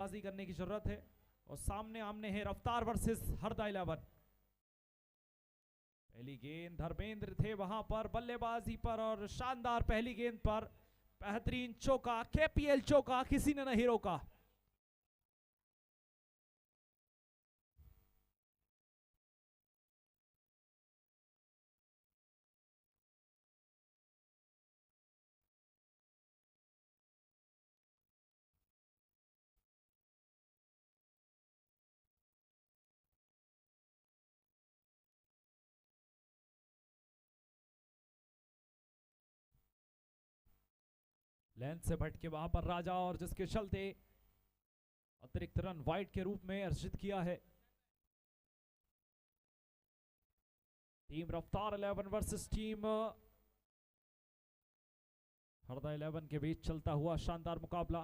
बाजी करने की जरूरत है और सामने आमने है रफ्तार वर्सेस हरदा 11। पहली गेंद धर्मेंद्र थे वहां पर बल्लेबाजी पर और शानदार पहली गेंद पर बेहतरीन चौका, केपीएल चौका, किसी ने नहीं रोका। लेंथ से भटके वहां पर राजा और जिसके चलते अतिरिक्त रन वाइड के रूप में अर्जित किया है। टीम रफ्तार 11 वर्सेस टीम हरदा 11 के बीच चलता हुआ शानदार मुकाबला।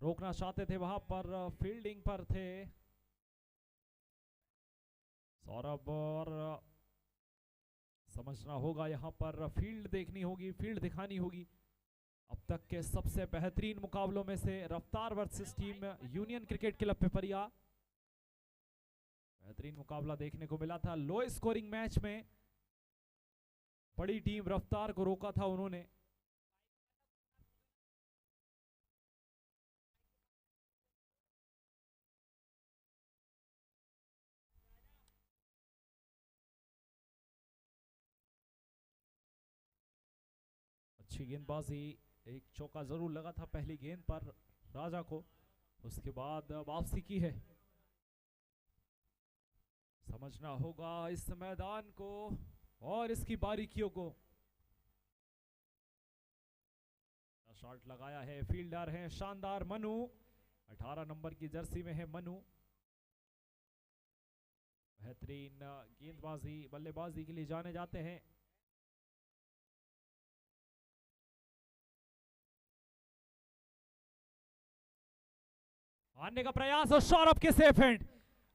रोकना चाहते थे वहां पर, फील्डिंग पर थे सौरभ और समझना होगा यहां पर, फील्ड देखनी होगी, फील्ड दिखानी होगी। अब तक के सबसे बेहतरीन मुकाबलों में से रफ्तार versus team union cricket club Pipariya, बेहतरीन मुकाबला देखने को मिला था। लो स्कोरिंग मैच में बड़ी टीम रफ्तार को रोका था उन्होंने। अच्छी गेंदबाजी, एक चौका जरूर लगा था पहली गेंद पर राजा को, उसके बाद वापसी की है। समझना होगा इस मैदान को और इसकी बारीकियों को। शॉट लगाया है, फील्डर है शानदार मनु, 18 नंबर की जर्सी में है मनु। बेहतरीन गेंदबाजी, बल्लेबाजी के लिए जाने जाते हैं। आने का प्रयास और सौरभ के सेफ हैंड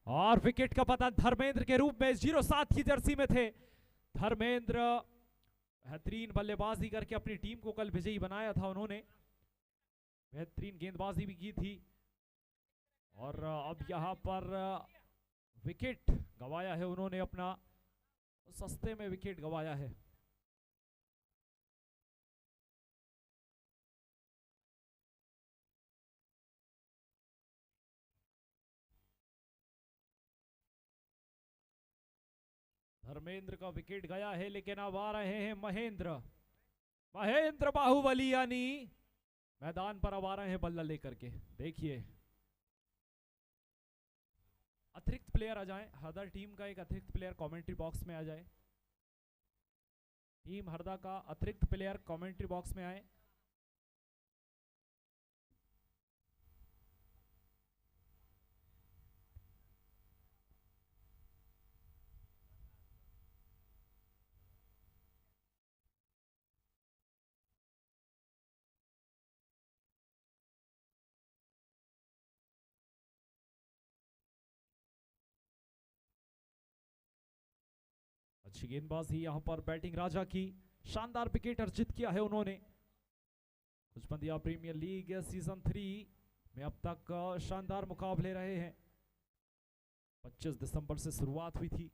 और विकेट का पता धर्मेंद्र के रूप में 07 की जर्सी में थे। धर्मेंद्र बेहतरीन बल्लेबाजी करके अपनी टीम को कल विजयी बनाया था उन्होंने, बेहतरीन गेंदबाजी भी की थी और अब यहां पर विकेट गवाया है उन्होंने अपना, सस्ते में विकेट गवाया है। धर्मेंद्र का विकेट गया है लेकिन अब आ रहे हैं महेंद्र, महेंद्र बाहुबली यानी मैदान पर अब आ रहे हैं बल्ला लेकर के। देखिए अतिरिक्त प्लेयर आ जाएं, हरदा टीम का एक अतिरिक्त प्लेयर कमेंट्री बॉक्स में आ जाए। टीम हरदा का अतिरिक्त प्लेयर कमेंट्री बॉक्स में आए। अच्छी गेंदबाजी यहां पर बैटिंग राजा की, शानदार विकेट अर्जित किया है उन्होंने। कुचबंदिया प्रीमियर लीग सीजन 3 में अब तक शानदार मुकाबले रहे हैं। 25 दिसंबर से शुरुआत हुई थी।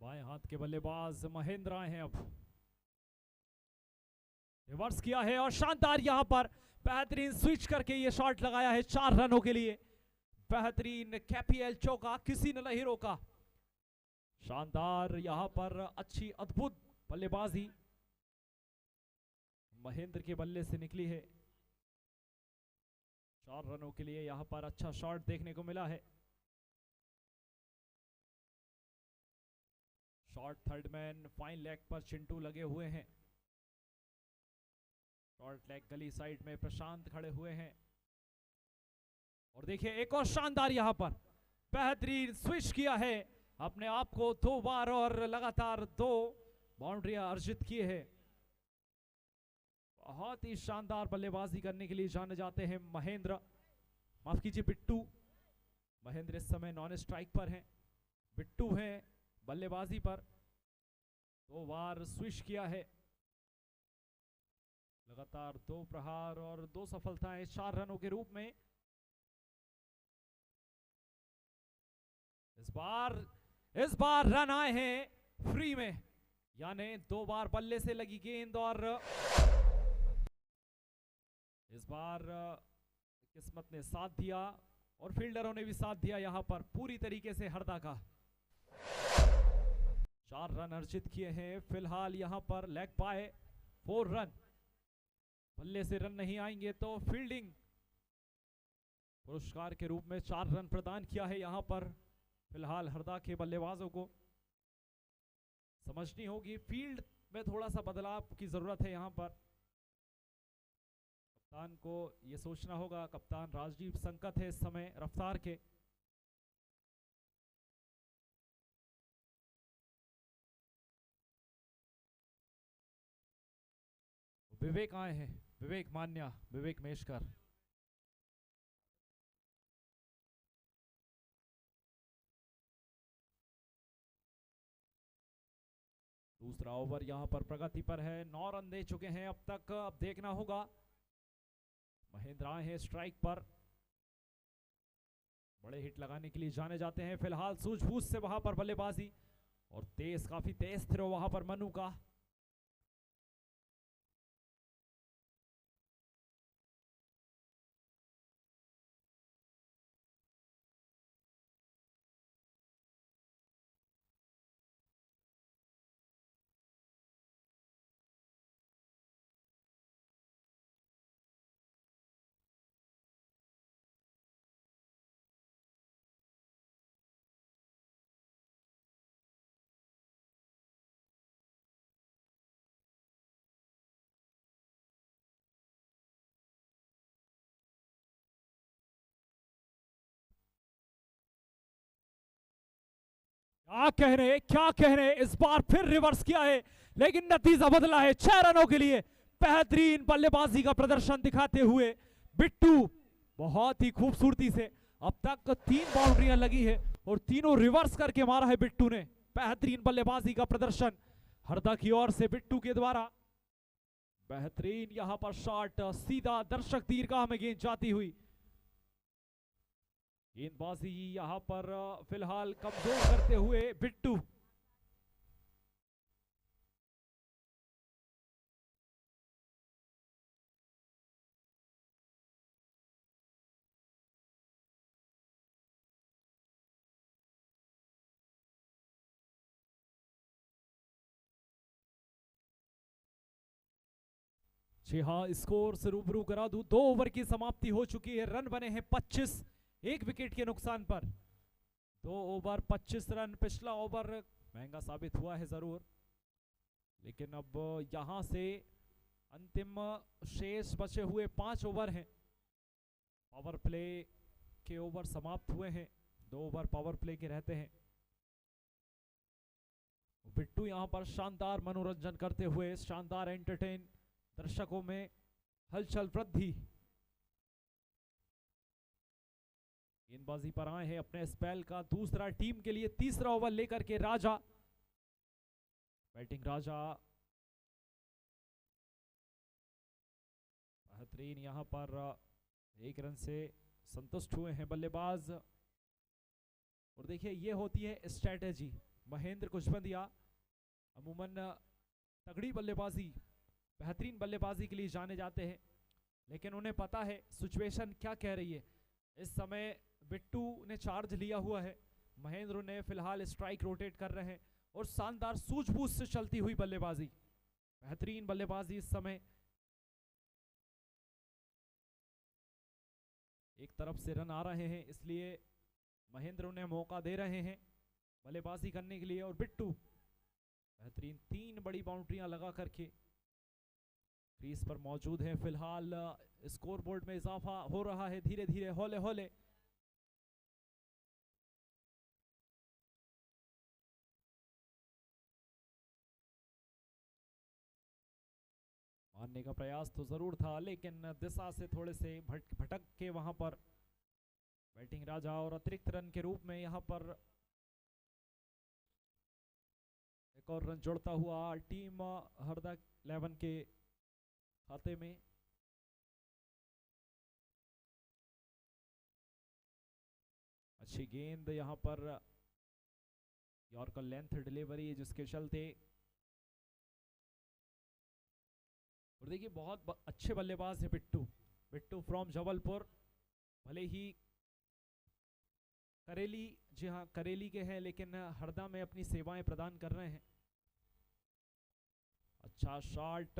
बाएं हाथ के बल्लेबाज महेंद्र आए हैं, अब रिवर्स किया है और शानदार यहां पर बेहतरीन स्विच करके ये शॉट लगाया है 4 रनों के लिए। बेहतरीन केपीएल चौका, किसी ने नहीं रोका। शानदार यहां पर अच्छी अद्भुत बल्लेबाजी महेंद्र के बल्ले से निकली है। 4 रनों के लिए यहां पर अच्छा शॉट देखने को मिला है। Shot third man fine leg पर चिंटू लगे हुए हैं। शॉर्ट लेग गली साइड में प्रशांत खड़े हुए हैं। और देखिए एक और शानदार यहां पर बेहतरीन स्विच किया है अपने आप को 2 बार और लगातार 2 बाउंड्रियां अर्जित किए हैं। बहुत ही शानदार बल्लेबाजी करने के लिए जाने जाते हैं महेंद्र, माफ कीजिए बिट्टू। महेंद्र इस समय नॉन स्ट्राइक पर हैं, बिट्टू हैं बल्लेबाजी पर। 2 बार स्विच किया है, लगातार 2 प्रहार और 2 सफलताएं 4 रनों के रूप में। इस बार रन आए हैं फ्री में, यानी 2 बार बल्ले से लगी गेंद और इस बार किस्मत ने साथ दिया और फील्डरों ने भी साथ दिया यहां पर पूरी तरीके से हरदा का। 4 रन अर्जित किए हैं फिलहाल यहां पर लेग पाए 4 रन। बल्ले से रन नहीं आएंगे तो फील्डिंग पुरस्कार के रूप में 4 रन प्रदान किया है यहां पर। फिलहाल हरदा के बल्लेबाजों को समझनी होगी फील्ड में थोड़ा सा बदलाव की जरूरत है यहां पर। कप्तान को यह सोचना होगा, कप्तान राजदीप संकत है इस समय रफ्तार के। विवेक आए हैं, विवेक मान्या, विवेक मेशकर। दूसरा ओवर यहां पर प्रगति पर है, 9 रन दे चुके हैं अब तक। अब देखना होगा, महेंद्र आए हैं स्ट्राइक पर, बड़े हिट लगाने के लिए जाने जाते हैं। फिलहाल सूझबूझ से वहां पर बल्लेबाजी और तेज, काफी तेज थ्रो वहां पर मनु का। क्या कह रहे, इस बार फिर रिवर्स किया है लेकिन नतीजा बदला है 6 रनों के लिए। बेहतरीन बल्लेबाजी का प्रदर्शन दिखाते हुए बिट्टू बहुत ही खूबसूरती से, अब तक 3 बाउंड्रियां लगी है और तीनों रिवर्स करके मारा है बिट्टू ने। बेहतरीन बल्लेबाजी का प्रदर्शन हरदा की ओर से बिट्टू के द्वारा। बेहतरीन यहां पर शॉट, सीधा दर्शक दीर्घा में गेंद जाती हुई। गेंदबाजी यहां पर फिलहाल कमजोर करते हुए बिट्टू। जी हाँ, स्कोर से रूबरू करा दूं, 2 ओवर की समाप्ति हो चुकी है। रन बने हैं 25, 1 विकेट के नुकसान पर। 2 ओवर 25 रन। पिछला ओवर महंगा साबित हुआ है जरूर, लेकिन अब यहां से अंतिम शेष बचे हुए 5 ओवर हैं। पावर प्ले के ओवर समाप्त हुए हैं, 2 ओवर पावर प्ले के रहते हैं। बिट्टू यहां पर शानदार मनोरंजन करते हुए, शानदार एंटरटेन, दर्शकों में हलचल वृद्धि। गेंदबाजी पर आए हैं अपने स्पेल का दूसरा टीम के लिए तीसरा ओवर लेकर के राजा। बैटिंग राजा बेहतरीन, यहां पर 1 रन से संतुष्ट हुए हैं बल्लेबाज। और देखिए ये होती है स्ट्रेटेजी। महेंद्र कुशबंदिया अमूमन तगड़ी बल्लेबाजी, बेहतरीन बल्लेबाजी के लिए जाने जाते हैं, लेकिन उन्हें पता है सिचुएशन क्या कह रही है। इस समय बिट्टू ने चार्ज लिया हुआ है, महेंद्र ने फिलहाल स्ट्राइक रोटेट कर रहे हैं और शानदार सूझबूझ से चलती हुई बल्लेबाजी, बेहतरीन बल्लेबाजी इस समय एक तरफ से रन आ रहे हैं, इसलिए महेंद्र उन्हें मौका दे रहे हैं बल्लेबाजी करने के लिए। और बिट्टू बेहतरीन 3 बड़ी बाउंड्रियां लगा करके क्रीज पर मौजूद हैं। फिलहाल स्कोर बोर्ड में इजाफा हो रहा है धीरे धीरे, हौले हौले। मारने का प्रयास तो जरूर था, लेकिन दिशा से थोड़े से भटक के वहां पर बैटिंग राजा और अतिरिक्त रन के रूप में यहां पर एक और रन जोड़ता हुआ टीम हरदा 11 के खाते में। अच्छी गेंद यहां पर, यॉर्कर लेंथ डिलीवरी जिसके चलते, और देखिए बहुत अच्छे बल्लेबाज है बिट्टू। बिट्टू फ्रॉम जबलपुर, भले ही करेली, जी हाँ करेली के हैं, लेकिन हरदा में अपनी सेवाएं प्रदान कर रहे हैं। अच्छा शॉट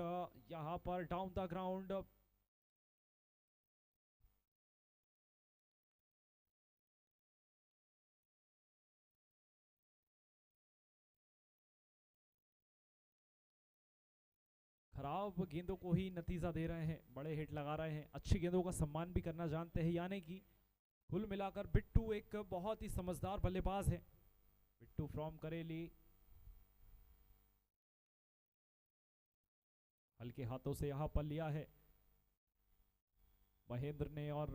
यहां पर डाउन द ग्राउंड, खराब गेंदों को ही नतीजा दे रहे हैं, बड़े हिट लगा रहे हैं, अच्छी गेंदों का सम्मान भी करना जानते हैं। यानी कि कुल मिलाकर बिट्टू एक बहुत ही समझदार बल्लेबाज है। बिट्टू फ्रॉम करेली, हल्के हाथों से यहां पर लिया है महेंद्र ने और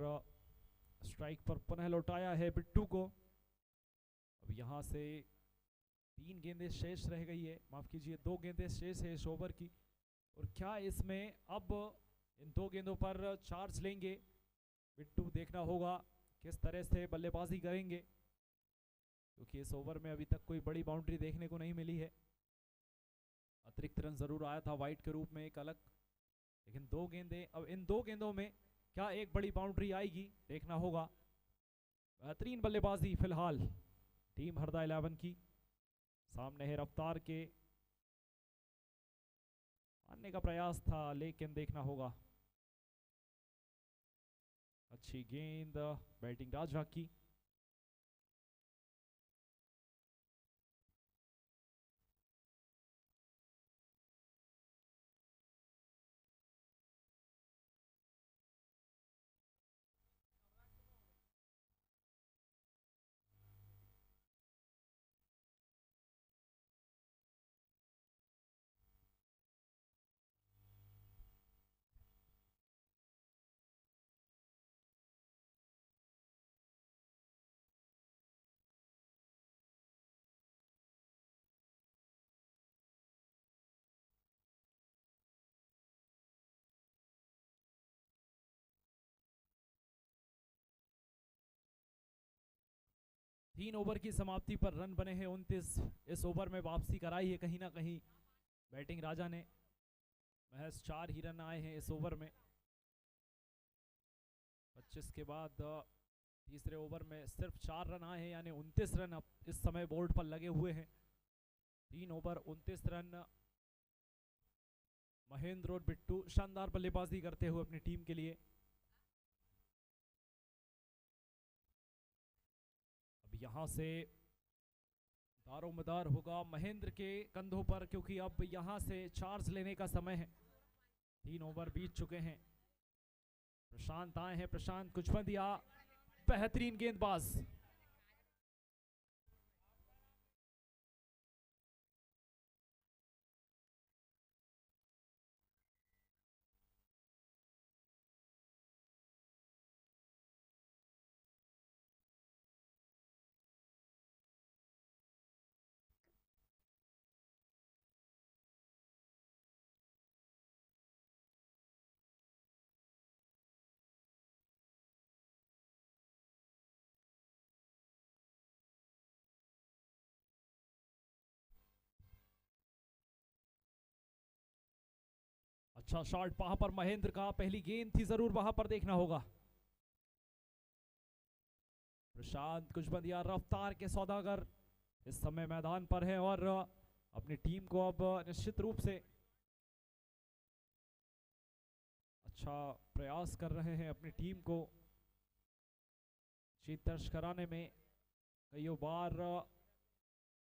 स्ट्राइक पर पुनः लौटाया है बिट्टू को। अब यहां से 3 गेंदें शेष रह गई है, माफ कीजिए 2 गेंदें शेष है इस ओवर की। और क्या इसमें अब इन 2 गेंदों पर चार्ज लेंगे बिट्टू, देखना होगा किस तरह से बल्लेबाजी करेंगे, क्योंकि इस ओवर में अभी तक कोई बड़ी बाउंड्री देखने को नहीं मिली है। अतिरिक्त रन जरूर आया था वाइड के रूप में एक अलग, लेकिन 2 गेंदें, अब इन 2 गेंदों में क्या एक बड़ी बाउंड्री आएगी, देखना होगा। बेहतरीन बल्लेबाजी फिलहाल टीम हरदा 11 की। सामने है रफ्तार के, आने का प्रयास था लेकिन देखना होगा। अच्छी गेंद बैटिंग राजा की, तीन ओवर की समाप्ति पर रन बने हैं 29। इस ओवर में वापसी कराई है कहीं ना कहीं बैटिंग राजा ने, महज 4 ही रन आए हैं इस ओवर में। 25 के बाद तीसरे ओवर में सिर्फ 4 रन आए हैं, यानी 29 रन अब इस समय बोर्ड पर लगे हुए हैं। 3 ओवर 29 रन। महेंद्र और बिट्टू शानदार बल्लेबाजी करते हुए अपनी टीम के लिए। अब यहां से दारोमदार होगा महेंद्र के कंधों पर, क्योंकि अब यहां से चार्ज लेने का समय है। 3 ओवर बीत चुके हैं। प्रशांत आए हैं, प्रशांत कुचबंदिया बेहतरीन गेंदबाज। अच्छा शॉट वहां पर महेंद्र का, पहली गेंद थी जरूर वहां पर, देखना होगा। प्रशांत कुचबंदिया रफ्तार के सौदागर इस समय मैदान पर है और अपनी टीम को अब निश्चित रूप से अच्छा प्रयास कर रहे हैं अपनी टीम को जीत दर्ज कराने में कई बार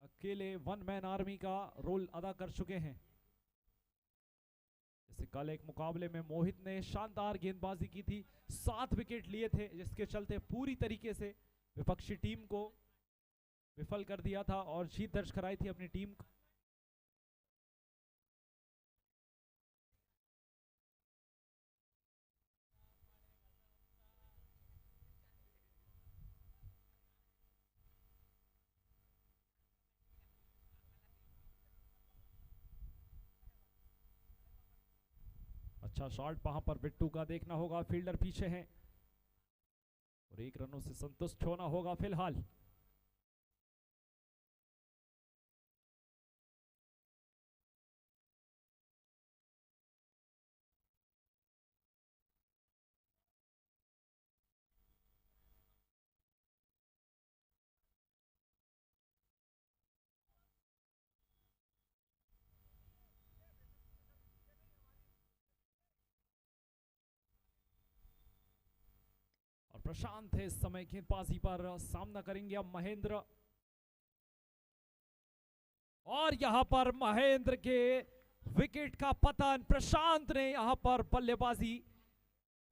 अकेले वन मैन आर्मी का रोल अदा कर चुके हैं। जैसे कल एक मुकाबले में मोहित ने शानदार गेंदबाजी की थी, 7 विकेट लिए थे, जिसके चलते पूरी तरीके से विपक्षी टीम को विफल कर दिया था और जीत दर्ज कराई थी अपनी टीम को। अच्छा शॉट वहां पर बिट्टू का देखना होगा, फील्डर पीछे हैं और 1 रनों से संतुष्ट होना होगा फिलहाल। और प्रशांत है इस समय गेंदबाजी पर, सामना करेंगे अब महेंद्र। और यहां पर महेंद्र के विकेट का पतन। प्रशांत ने यहां पर बल्लेबाजी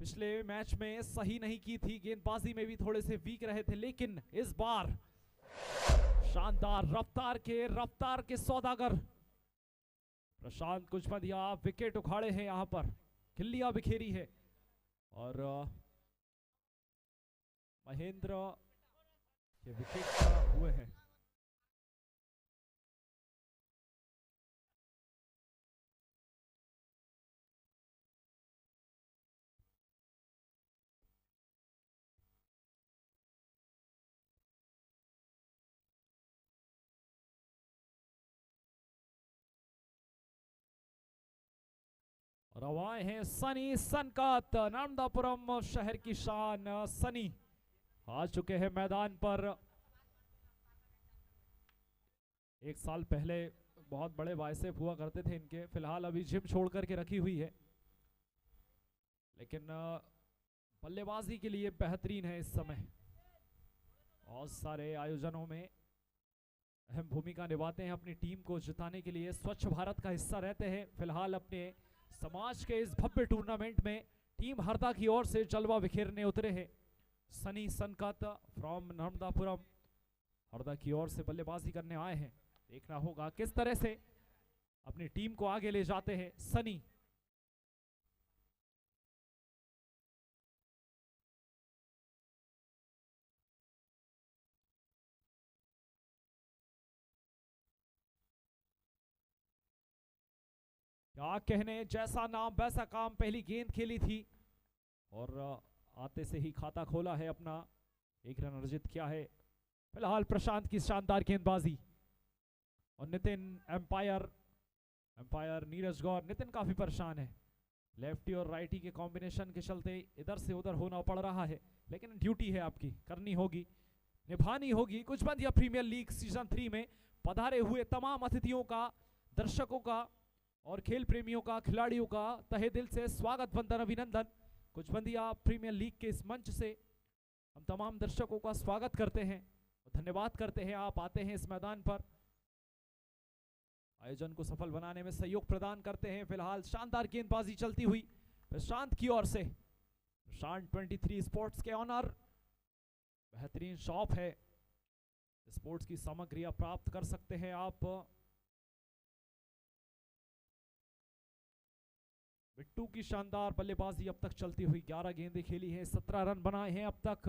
पिछले मैच में सही नहीं की थी, गेंदबाजी में भी थोड़े से वीक रहे थे, लेकिन इस बार शानदार रफ्तार के सौदागर प्रशांत कुचमदिया विकेट उखाड़े हैं, यहां पर खिल्लियां बिखेरी है और महेंद्र के विकेट हुए हैं। और अब आए हैं सनी सनकात, नर्मदापुरम शहर की शान सनी आ चुके हैं मैदान पर। 1 साल पहले बहुत बड़े बाइसेप हुआ करते थे इनके, फिलहाल अभी जिम छोड़ करके रखी हुई है, लेकिन बल्लेबाजी के लिए बेहतरीन है इस समय। बहुत सारे आयोजनों में अहम भूमिका निभाते हैं, अपनी टीम को जिताने के लिए स्वच्छ भारत का हिस्सा रहते हैं। फिलहाल अपने समाज के इस भव्य टूर्नामेंट में टीम हरदा की ओर से जलवा बिखेरने उतरे हैं सनी सनकात फ्रॉम नर्मदापुरम। हरदा की ओर से बल्लेबाजी करने आए हैं, देखना होगा किस तरह से अपनी टीम को आगे ले जाते हैं सनी। क्या कहने, जैसा नाम वैसा काम, पहली गेंद खेली थी और आते से ही खाता खोला है अपना, 1 रन अर्जित किया है। फिलहाल प्रशांत की शानदार गेंदबाजी और नितिन एम्पायर नीरज गौर। नितिन काफी परेशान है, लेफ्टी और राइटी के कॉम्बिनेशन के चलते इधर से उधर होना पड़ रहा है, लेकिन ड्यूटी है आपकी, करनी होगी, निभानी होगी। कुचबंदिया प्रीमियर लीग सीजन 3 में पधारे हुए तमाम अतिथियों का, दर्शकों का और खेल प्रेमियों का, खिलाड़ियों का तहे दिल से स्वागत, वंदन, अभिनंदन। कुचबंदिया प्रीमियर लीग के इस मंच से हम तमाम दर्शकों का स्वागत करते हैं और धन्यवाद करते हैं, आप आते हैं इस मैदान पर, आयोजन को सफल बनाने में सहयोग प्रदान करते हैं। फिलहाल शानदार गेंदबाजी चलती हुई प्रशांत की ओर से। प्रशांत 23 स्पोर्ट्स के ऑनर, बेहतरीन शॉप है, स्पोर्ट्स की सामग्रियां प्राप्त कर सकते हैं आप। बिट्टू की शानदार बल्लेबाजी अब तक चलती हुई, 11 गेंदें खेली हैं, 17 रन बनाए हैं अब तक।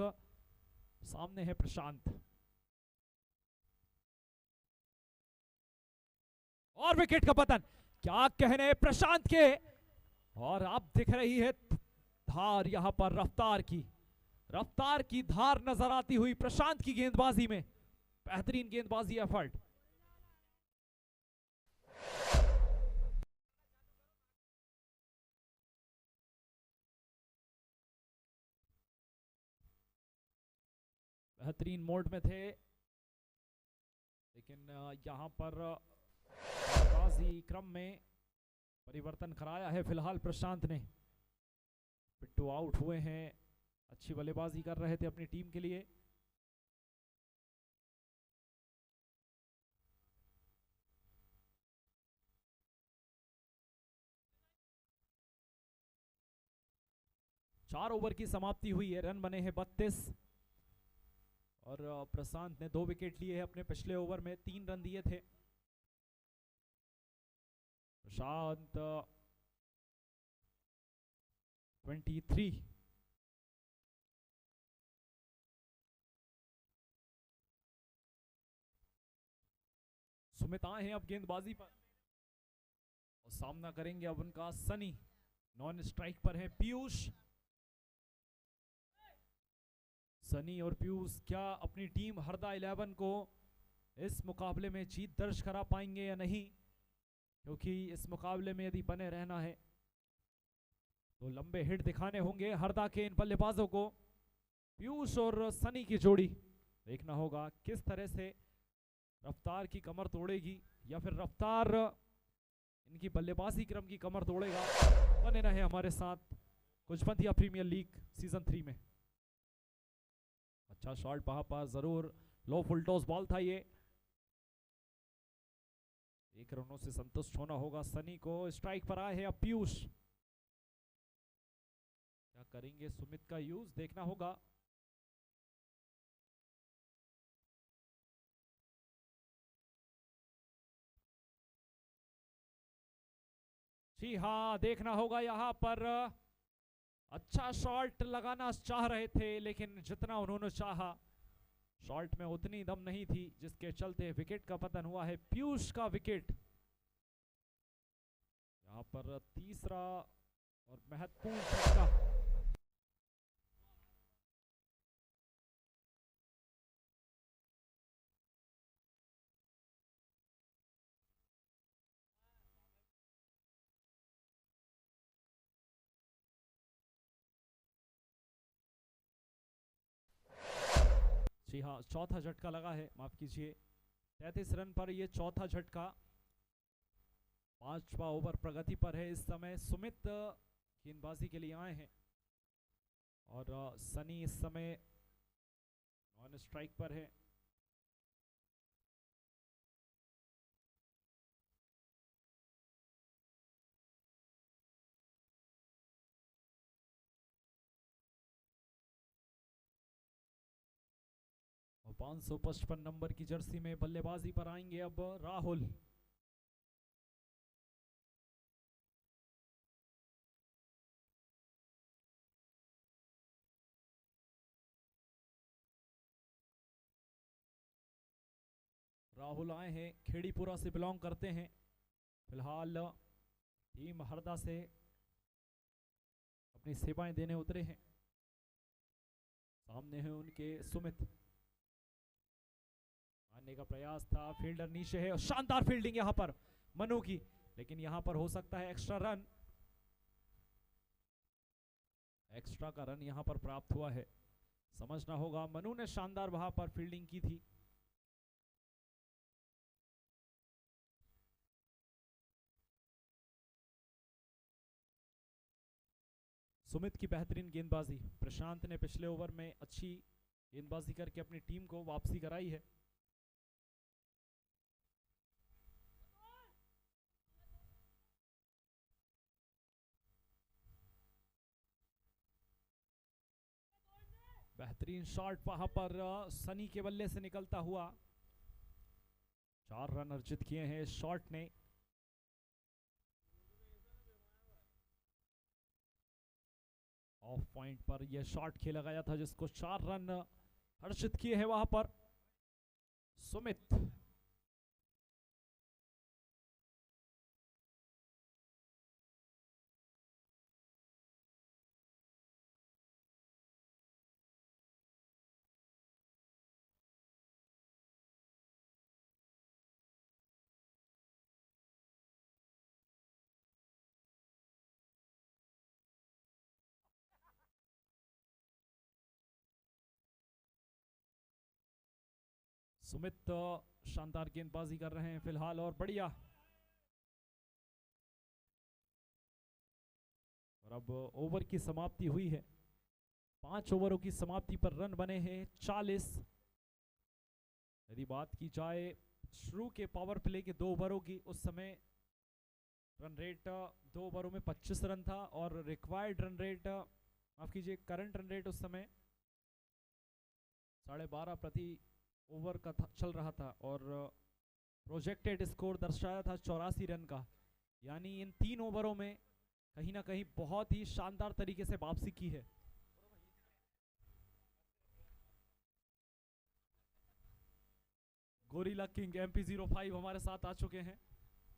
सामने है प्रशांत और विकेट का पतन। क्या कहने प्रशांत के, और अब दिख रही है धार, यहां पर रफ्तार की धार नजर आती हुई प्रशांत की गेंदबाजी में। बेहतरीन गेंदबाजी एफर्ट। बेहतरीन मोड में थे, लेकिन यहां पर बल्लेबाजी क्रम में परिवर्तन कराया है फिलहाल प्रशांत ने। बिट्टू आउट हुए हैं, अच्छी बल्लेबाजी कर रहे थे अपनी टीम के लिए। 4 ओवर की समाप्ति हुई है, रन बने हैं 32 और प्रशांत ने 2 विकेट लिए हैं अपने पिछले ओवर में, 3 रन दिए थे। प्रशांत 23। सुमित आए हैं अब गेंदबाजी पर और सामना करेंगे अब उनका सनी। नॉन स्ट्राइक पर है पीयूष। सनी और पीयूष क्या अपनी टीम हरदा 11 को इस मुकाबले में जीत दर्ज करा पाएंगे या नहीं, क्योंकि इस मुकाबले में यदि बने रहना है तो लंबे हिट दिखाने होंगे हरदा के इन बल्लेबाजों को। पीयूष और सनी की जोड़ी देखना होगा किस तरह से रफ्तार की कमर तोड़ेगी या फिर रफ्तार इनकी बल्लेबाजी क्रम की कमर तोड़ेगा। बने रहे हमारे साथ कुचबंधिया प्रीमियर लीग सीजन 3 में। अच्छा शॉट वहां पर, जरूर लो फुल टॉस बॉल था ये। 1 रनों से संतुष्ट होना होगा सनी को। स्ट्राइक पर आए हैं अब पीयूष। क्या करेंगे सुमित का यूज, देखना होगा। जी हाँ, देखना होगा यहां पर। अच्छा शॉट लगाना चाह रहे थे लेकिन जितना उन्होंने चाहा शॉट में उतनी दम नहीं थी, जिसके चलते विकेट का पतन हुआ है। पीयूष का विकेट यहां पर तीसरा और महत्वपूर्ण झटका। जी हाँ, चौथा झटका लगा है, माफ कीजिए। 33 रन पर यह चौथा झटका। 5वां ओवर प्रगति पर है इस समय। सुमित गेंदबाजी के लिए आए हैं और सनी इस समय ऑन स्ट्राइक पर है। और 555 नंबर की जर्सी में बल्लेबाजी पर आएंगे अब राहुल। राहुल आए हैं, खेड़ीपुरा से बिलोंग करते हैं। फिलहाल टीम हरदा से अपनी सेवाएं देने उतरे हैं। सामने है उनके सुमित। आने का प्रयास था, फील्डर नीचे है और शानदार फील्डिंग यहां पर मनु की, लेकिन यहां पर हो सकता है एक्स्ट्रा रन। एक्स्ट्रा का रन यहां पर प्राप्त हुआ है, समझना होगा। मनु ने शानदार वहां पर फील्डिंग की थी। सुमित की बेहतरीन गेंदबाजी। प्रशांत ने पिछले ओवर में अच्छी गेंदबाजी करके अपनी टीम को वापसी कराई है। बेहतरीन शॉट वहां पर सनी के बल्ले से निकलता हुआ। 4 रन अर्जित किए हैं इस शॉट ने। ऑफ पॉइंट पर यह शॉट खेला गया था जिसको 4 रन अर्जित किए हैं वहां पर सुमित। सुमित शानदार गेंदबाजी कर रहे हैं फिलहाल और बढ़िया। और अब ओवर की समाप्ति हुई है। 5 ओवरों की समाप्ति पर रन बने हैं 40। यदि बात की जाए शुरू के पावर प्ले के 2 ओवरों की, उस समय रन रेट 2 ओवरों में 25 रन था और रिक्वायर्ड रन रेट माफ कीजिए, करंट रन रेट उस समय 12.5 प्रति ओवर का चल रहा था और प्रोजेक्टेड स्कोर दर्शाया था 84 रन का। यानी इन 3 ओवरों में कहीं ना कहीं बहुत ही शानदार तरीके से वापसी की है। गोरिल्ला किंग MP05 हमारे साथ आ चुके हैं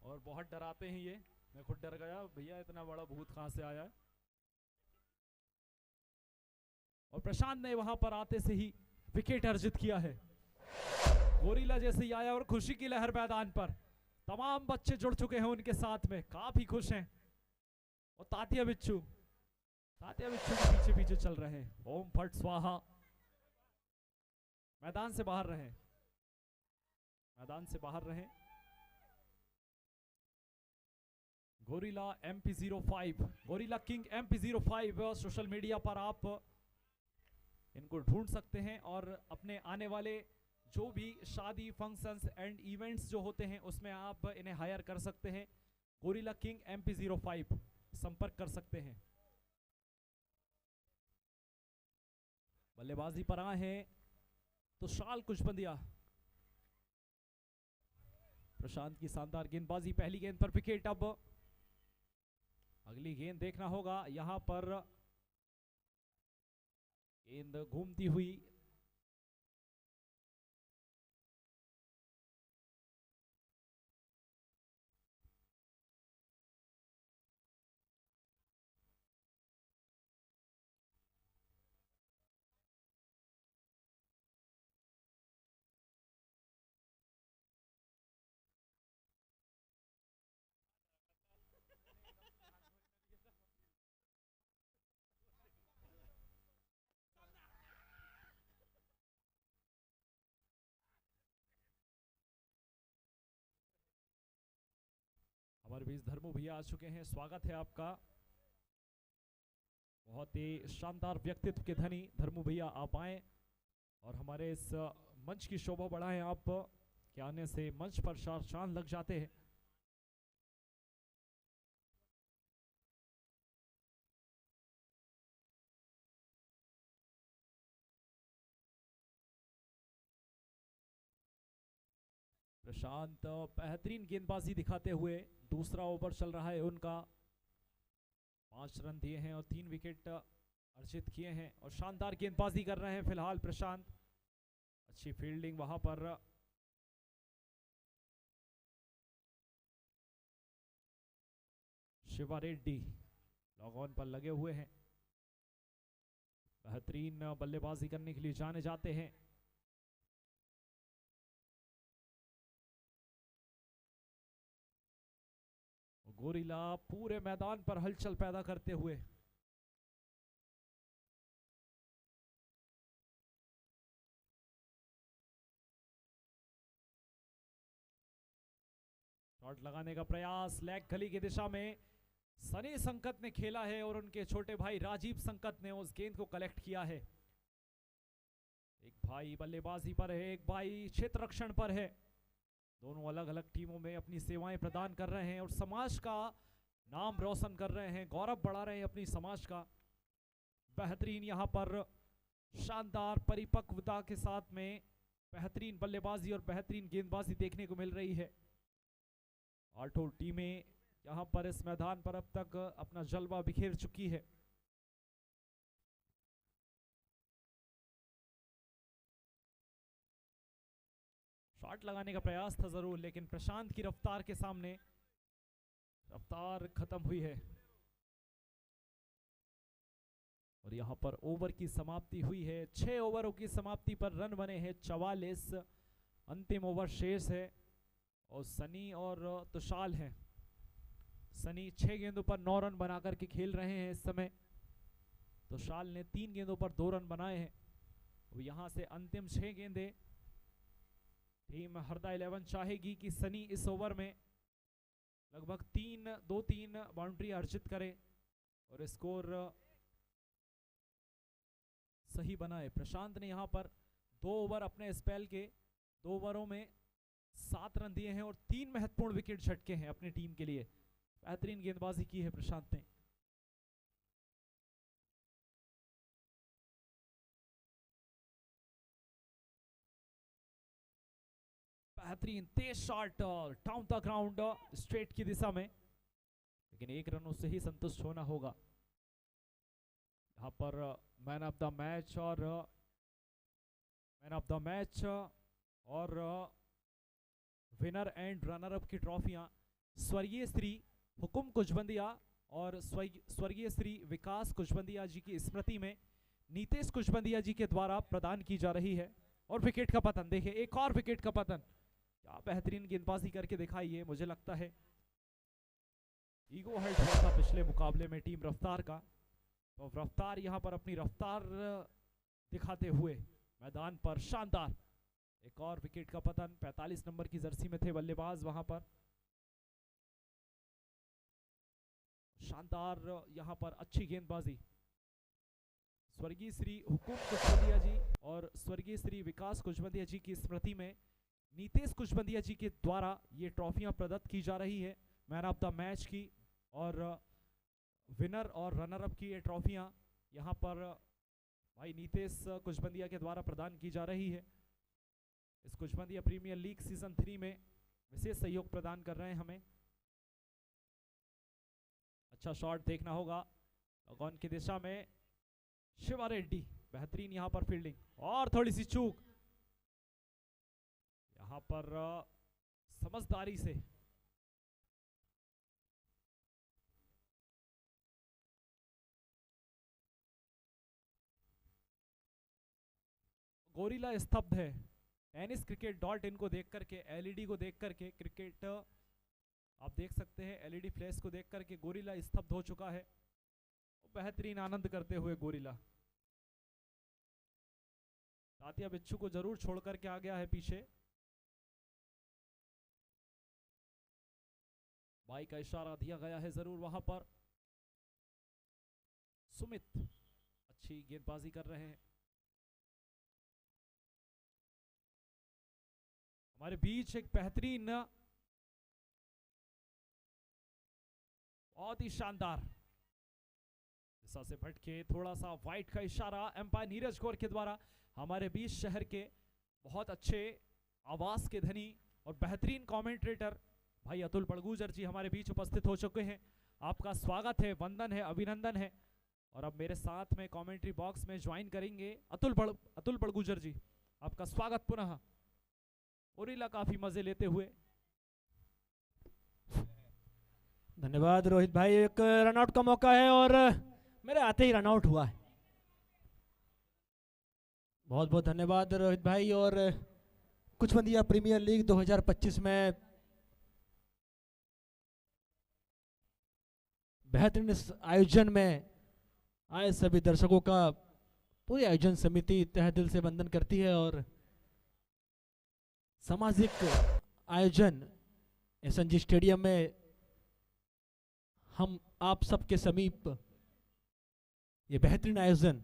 और बहुत डराते हैं ये। मैं खुद डर गया, भैया इतना बड़ा भूत कहां से आया है। और प्रशांत ने वहां पर आते से ही विकेट अर्जित किया है। गोरिल्ला जैसे ही आया और खुशी की लहर मैदान पर, तमाम बच्चे जुड़ चुके हैं उनके साथ में, काफी खुश हैं। और तात्या बिच्छू के पीछे पीछे चल रहे हैं। ओम फट स्वाहा, मैदान से बाहर रहे, मैदान से बाहर रहे। Gorilla MP05, gorilla king MP05 social media पर आप इनको ढूंढ सकते हैं और अपने आने वाले जो भी शादी फंक्शंस एंड इवेंट्स जो होते हैं उसमें आप इन्हें हायर कर सकते हैं। गोरिल्ला किंग MP05 संपर्क कर सकते हैं। बल्लेबाजी पर आए हैं तो शाल कुशबंदिया, प्रशांत की शानदार गेंदबाजी, पहली गेंद पर विकेट। अब अगली गेंद देखना होगा, यहां पर गेंद घूमती हुई हमारे बीच धर्मू भैया आ चुके हैं, स्वागत है आपका। बहुत ही शानदार व्यक्तित्व के धनी धर्मू भैया, आप आए और हमारे इस मंच की शोभा बढ़ाएं। आप के आने से मंच पर चांद लग जाते हैं। प्रशांत बेहतरीन गेंदबाजी दिखाते हुए, दूसरा ओवर चल रहा है उनका, 5 रन दिए हैं और 3 विकेट अर्जित किए हैं और शानदार गेंदबाजी कर रहे हैं फिलहाल प्रशांत। अच्छी फील्डिंग वहां पर, शिवा रेड्डी लॉग ऑन पर लगे हुए हैं, बेहतरीन बल्लेबाजी करने के लिए जाने जाते हैं। गोरिल्ला पूरे मैदान पर हलचल पैदा करते हुए, शॉट लगाने का प्रयास, लेग गली की दिशा में सनी संकट ने खेला है और उनके छोटे भाई राजीव संकट ने उस गेंद को कलेक्ट किया है। एक भाई बल्लेबाजी पर है, एक भाई क्षेत्र रक्षण पर है। दोनों अलग अलग टीमों में अपनी सेवाएं प्रदान कर रहे हैं और समाज का नाम रोशन कर रहे हैं, गौरव बढ़ा रहे हैं अपनी समाज का। बेहतरीन यहां पर शानदार परिपक्वता के साथ में बेहतरीन बल्लेबाजी और बेहतरीन गेंदबाजी देखने को मिल रही है। 8 टीमें यहां पर इस मैदान पर अब तक अपना जलवा बिखेर चुकी है। शॉट लगाने का प्रयास था जरूर, लेकिन प्रशांत की रफ्तार के सामने रफ्तार खत्म हुई है और यहां पर ओवर की समाप्ति हुई है। 6 ओवरों की समाप्ति पर रन बने हैं 44, अंतिम ओवर शेष है और सनी और तुषाल हैं। सनी 6 गेंदों पर 9 रन बनाकर के खेल रहे हैं इस समय। तुषाल ने 3 गेंदों पर 2 रन बनाए हैं। अब यहां से अंतिम 6 गेंदें टीम हरदा 11 चाहेगी कि सनी इस ओवर में लगभग 2-3 बाउंड्री अर्जित करे और स्कोर सही बनाए। प्रशांत ने यहां पर 2 ओवर अपने स्पेल के 2 ओवरों में 7 रन दिए हैं और 3 महत्वपूर्ण विकेट झटके हैं अपनी टीम के लिए। बेहतरीन गेंदबाजी की है प्रशांत ने। बेहतरीन तेज shot down the ground straight की दिशा में, लेकिन एक रनों से ही संतुष्ट होना होगा। यहाँ पर मैन ऑफ द मैच और विनर एंड रनर अप की ट्रॉफियां स्वर्गीय श्री हुकुम कुचबंदिया और स्वर्गीय श्री विकास कुचबंदिया जी की स्मृति में नीतेश कुचबंदिया जी के द्वारा प्रदान की जा रही है। और विकेट का पतन, देखिए एक और विकेट का पतन, क्या बेहतरीन गेंदबाजी करके दिखाई है। मुझे लगता है ईगो हर्ट हुआ था पिछले मुकाबले में टीम रफ्तार का, तो रफ्तार यहां पर अपनी रफ्तार दिखाते हुए मैदान पर शानदार एक और विकेट का पतन। 45 नंबर की जर्सी में थे बल्लेबाज वहां पर, शानदार यहां पर अच्छी गेंदबाजी। स्वर्गीय श्री हुकुम कुचबंदिया जी और स्वर्गीय श्री विकास कुचबंदिया जी की स्मृति में नीतेश कुचबंदिया जी के द्वारा ये ट्रॉफियां प्रदत्त की जा रही है, मैन ऑफ द मैच की और विनर और रनर अप की ये ट्रॉफियां यहां पर भाई नीतेश कुचबंदिया के द्वारा प्रदान की जा रही है। इस कुचबंदिया प्रीमियर लीग सीजन 3 में विशेष सहयोग प्रदान कर रहे हैं हमें। अच्छा शॉट देखना होगा लॉन की दिशा में, शिवा रेड्डी बेहतरीन यहां पर फील्डिंग और थोड़ी सी चूक यहां पर समझदारी से गोरिल्ला स्तब्ध है। टेनिस क्रिकेट .in को देख करके, एलईडी को देख करके, क्रिकेट आप देख सकते हैं एलईडी फ्लैश को देख करके गोरिल्ला स्तब्ध हो चुका है। बेहतरीन आनंद करते हुए गोरिल्ला तात्या बिच्छू को जरूर छोड़ करके आ गया है पीछे। भाई का इशारा दिया गया है जरूर वहां पर। सुमित अच्छी गेंदबाजी कर रहे हैं। हमारे बीच एक बेहतरीन बहुत ही शानदार दिशा से भटके थोड़ा सा वाइट का इशारा एम्पायर नीरज गौर के द्वारा हमारे बीच शहर के बहुत अच्छे आवाज के धनी और बेहतरीन कमेंटेटर भाई अतुल बड़गूजर जी हमारे बीच उपस्थित हो चुके हैं। आपका स्वागत है, वंदन है, अभिनंदन है। और अब मेरे साथ में कमेंट्री बॉक्स में ज्वाइन करेंगे अतुल बड़गूजर जी, आपका स्वागत पुनः। गोरिल्ला काफी मजे लेते हुए, धन्यवाद रोहित भाई। एक रनआउट का मौका है और मेरे आते ही रनआउट हुआ है। बहुत बहुत धन्यवाद रोहित भाई। और कुचबंदिया प्रीमियर लीग 2025 में बेहतरीन इस आयोजन में आए सभी दर्शकों का पूरी आयोजन समिति तहे दिल से वंदन करती है। और सामाजिक आयोजन एसएनजी स्टेडियम में हम आप सबके समीप ये बेहतरीन आयोजन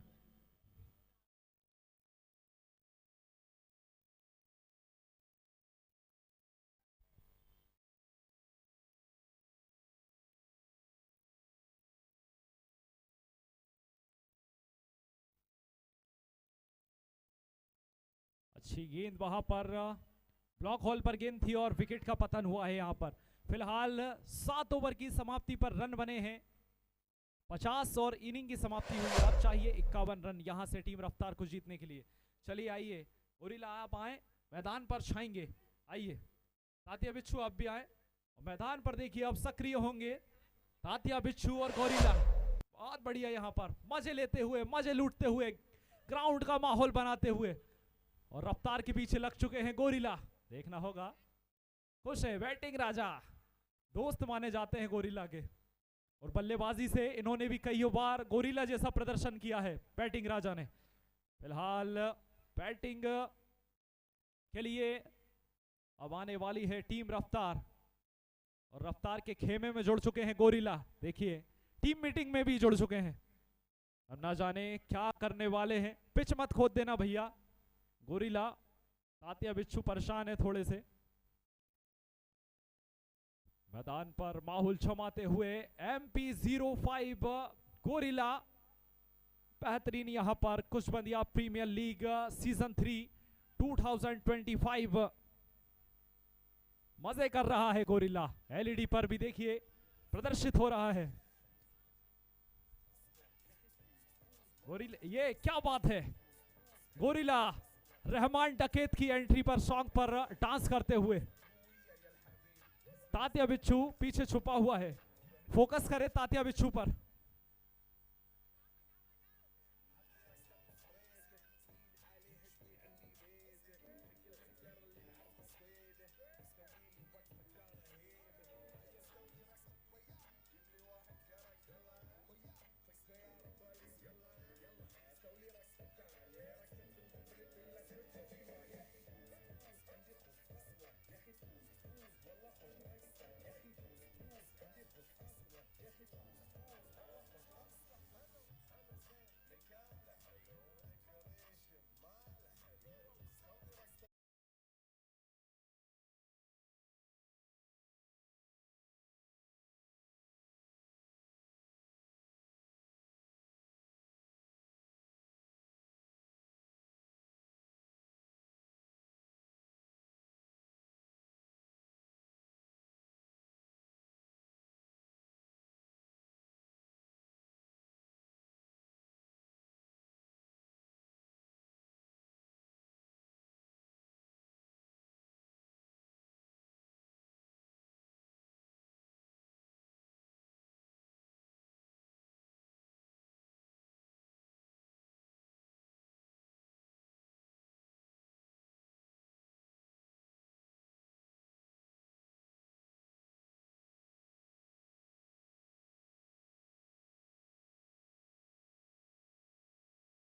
अच्छी गेंद वहां पर ब्लॉक होल पर गेंद थी और विकेट का पतन हुआ है। यहां पर फिलहाल 7 ओवर की समाप्ति पर रन बने हैं 50 और इनिंग की समाप्ति हुई। अब चाहिए 51 रन यहां से टीम रफ्तार को जीतने के लिए। चलिए आइए गोरिल्ला आप आए, मैदान पर छाएंगे। आइए तात्या बिच्छू आप भी आए मैदान पर, देखिए अब सक्रिय होंगे तात्या बिच्छू और गोरिल्ला। बहुत बढ़िया यहां पर मजे लेते हुए, मजे लूटते हुए, ग्राउंड का माहौल बनाते हुए, और रफ्तार के पीछे लग चुके हैं गोरिल्ला। देखना होगा खुश है बैटिंग राजा, दोस्त माने जाते हैं गोरिल्ला के। और बल्लेबाजी से इन्होंने भी कई बार गोरिल्ला जैसा प्रदर्शन किया है बैटिंग राजा ने। फिलहाल बैटिंग के लिए अब आने वाली है टीम रफ्तार, और रफ्तार के खेमे में जुड़ चुके हैं गोरिल्ला। देखिए टीम मीटिंग में भी जुड़ चुके हैं। अब ना जाने क्या करने वाले हैं। पिच मत खोद देना भैया। गोरिल्ला तात्या बिच्छू परेशान है थोड़े से। मैदान पर माहौल जमाते हुए MP05 गोरिल्ला बेहतरीन यहां पर कुचबंदिया प्रीमियर लीग सीजन 3 2025 मजे कर रहा है गोरिल्ला। एलईडी पर भी देखिए प्रदर्शित हो रहा है गोरिल्ला। ये क्या बात है, गोरिल्ला रहमान डकैत की एंट्री पर सॉन्ग पर डांस करते हुए। तात्या बिच्छू पीछे छुपा हुआ है, फोकस करे तात्या बिच्छू पर।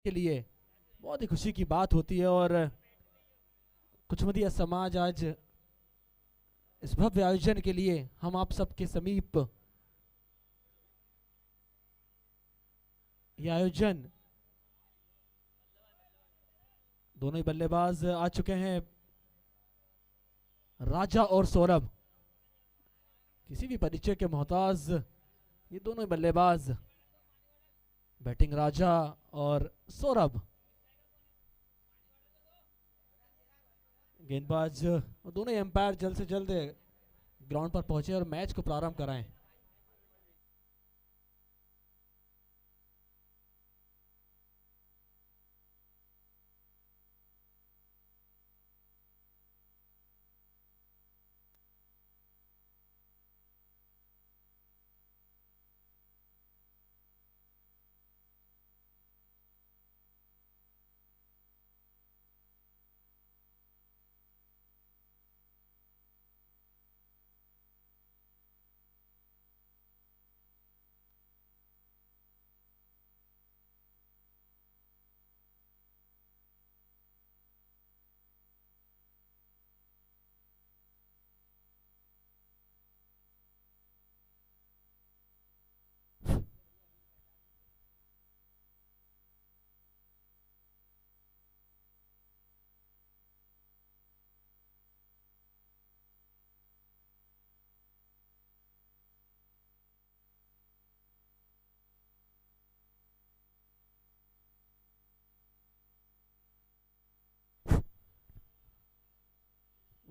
के लिए बहुत ही खुशी की बात होती है और कुचमदिया समाज आज इस भव्य आयोजन के लिए हम आप सबके समीप यह आयोजन, दोनों ही बल्लेबाज आ चुके हैं, राजा और सौरभ। किसी भी परिचय के मोहताज ये दोनों ही बल्लेबाज, बैटिंग राजा और सौरभ। गेंदबाज और दोनों ही एम्पायर जल्द से जल्द ग्राउंड पर पहुंचे और मैच को प्रारंभ कराएं।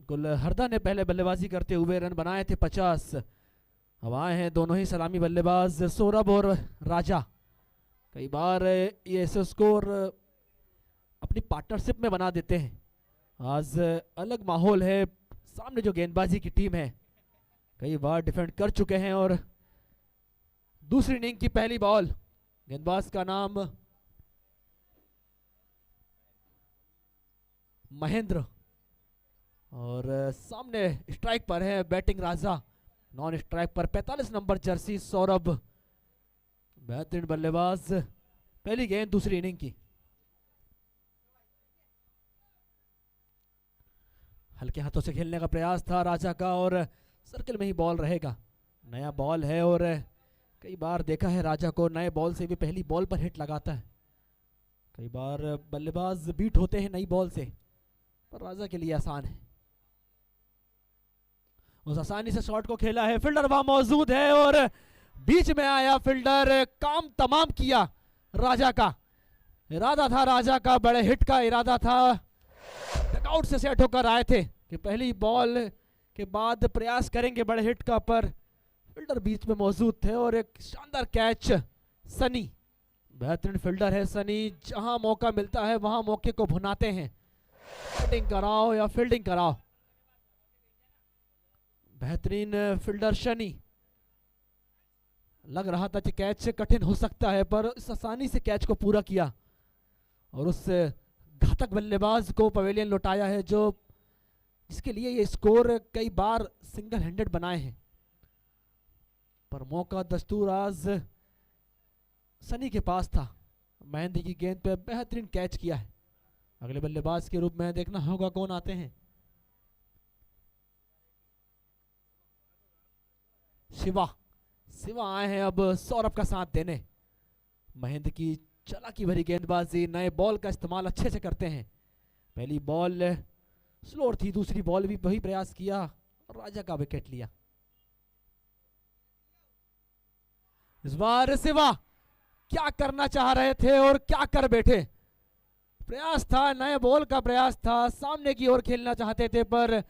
गुलहरदा ने पहले बल्लेबाजी करते हुए रन बनाए थे 50। अब आए हैं दोनों ही सलामी बल्लेबाज सौरभ और राजा। कई बार ये ऐसे स्कोर अपनी पार्टनरशिप में बना देते हैं। आज अलग माहौल है, सामने जो गेंदबाजी की टीम है कई बार डिफेंड कर चुके हैं। और दूसरी इनिंग की पहली बॉल, गेंदबाज का नाम महेंद्र और सामने स्ट्राइक पर है बैटिंग राजा, नॉन स्ट्राइक पर 45 नंबर जर्सी सौरभ। बेहतरीन बल्लेबाज, पहली गेंद दूसरी इनिंग की। हल्के हाथों से खेलने का प्रयास था राजा का और सर्किल में ही बॉल रहेगा। नया बॉल है और कई बार देखा है राजा को नए बॉल से भी पहली बॉल पर हिट लगाता है। कई बार बल्लेबाज बीट होते हैं नई बॉल से, पर राजा के लिए आसान है। उस आसानी से शॉट को खेला है, फील्डर वहां मौजूद है और बीच में आया फील्डर, काम तमाम किया राजा का। इरादा था राजा का, बड़े हिट का इरादा था। डकआउट से सेट होकर आए थे कि पहली बॉल के बाद प्रयास करेंगे बड़े हिट का, पर फील्डर बीच में मौजूद थे और एक शानदार कैच। सनी बेहतरीन फील्डर है सनी, जहां मौका मिलता है वहां मौके को भुनाते हैं। बैटिंग कराओ या फील्डिंग कराओ, बेहतरीन फील्डर शनी। लग रहा था कि कैच कठिन हो सकता है, पर इस आसानी से कैच को पूरा किया और उस घातक बल्लेबाज को पवेलियन लौटाया है, जो जिसके लिए ये स्कोर कई बार सिंगल हैंडेड बनाए हैं। पर मौका दस्तूर आज सनी के पास था। महेंद्र की गेंद पे बेहतरीन कैच किया है। अगले बल्लेबाज के रूप में देखना होगा कौन आते हैं। शिवा आए हैं अब सौरभ का साथ देने। महेंद्र की चालाकी भरी गेंदबाजी, नए बॉल का इस्तेमाल अच्छे से करते हैं। पहली बॉल स्लोर थी, दूसरी बॉल भी वही प्रयास किया और राजा का विकेट लिया। इस बार शिवा क्या करना चाह रहे थे और क्या कर बैठे। प्रयास था, नए बॉल का प्रयास था, सामने की ओर खेलना चाहते थे, पर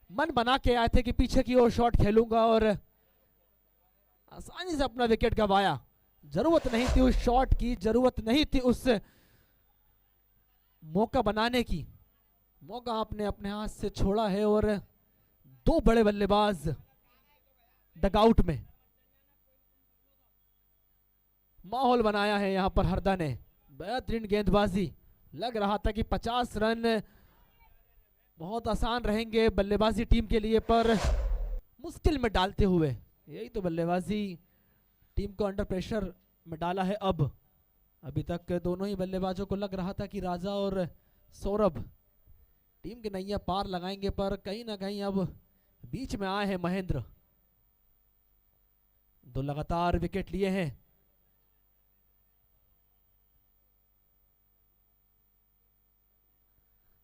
मन बना के आए थे कि पीछे की ओर शॉट खेलूंगा और आसानी से अपना विकेट गंवाया। जरूरत नहीं थी उस शॉट की, जरूरत नहीं थी उस मौका बनाने की। मौका आपने अपने हाथ से छोड़ा है और दो बड़े बल्लेबाज डगआउट में माहौल बनाया है यहां पर हरदा ने। बेहतरीन गेंदबाजी, लग रहा था कि 50 रन बहुत आसान रहेंगे बल्लेबाजी टीम के लिए, पर मुश्किल में डालते हुए यही तो बल्लेबाजी टीम को अंडर प्रेशर में डाला है। अब अभी तक दोनों ही बल्लेबाजों को लग रहा था कि राजा और सौरभ टीम के नैया पार लगाएंगे, पर कहीं ना कहीं अब बीच में आए हैं महेंद्र। दो लगातार विकेट लिए हैं।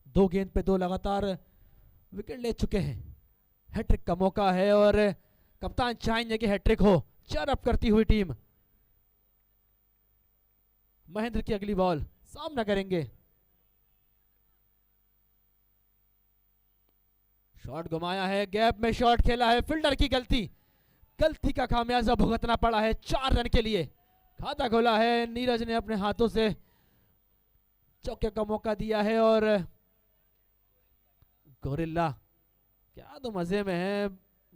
दो गेंद पे दो लगातार विकेट ले चुके हैं। हैट्रिक का मौका है और कप्तान चाहेंगे कि हैट्रिक हो। चेयर अप करती हुई टीम। महेंद्र की अगली बॉल सामना करेंगे। शॉट घुमाया है, गैप में शॉट खेला है, फील्डर की गलती का खामियाजा भुगतना पड़ा है। 4 रन के लिए खाता खोला है। नीरज ने अपने हाथों से चौके का मौका दिया है और गोरिल्ला क्या तो मजे में है।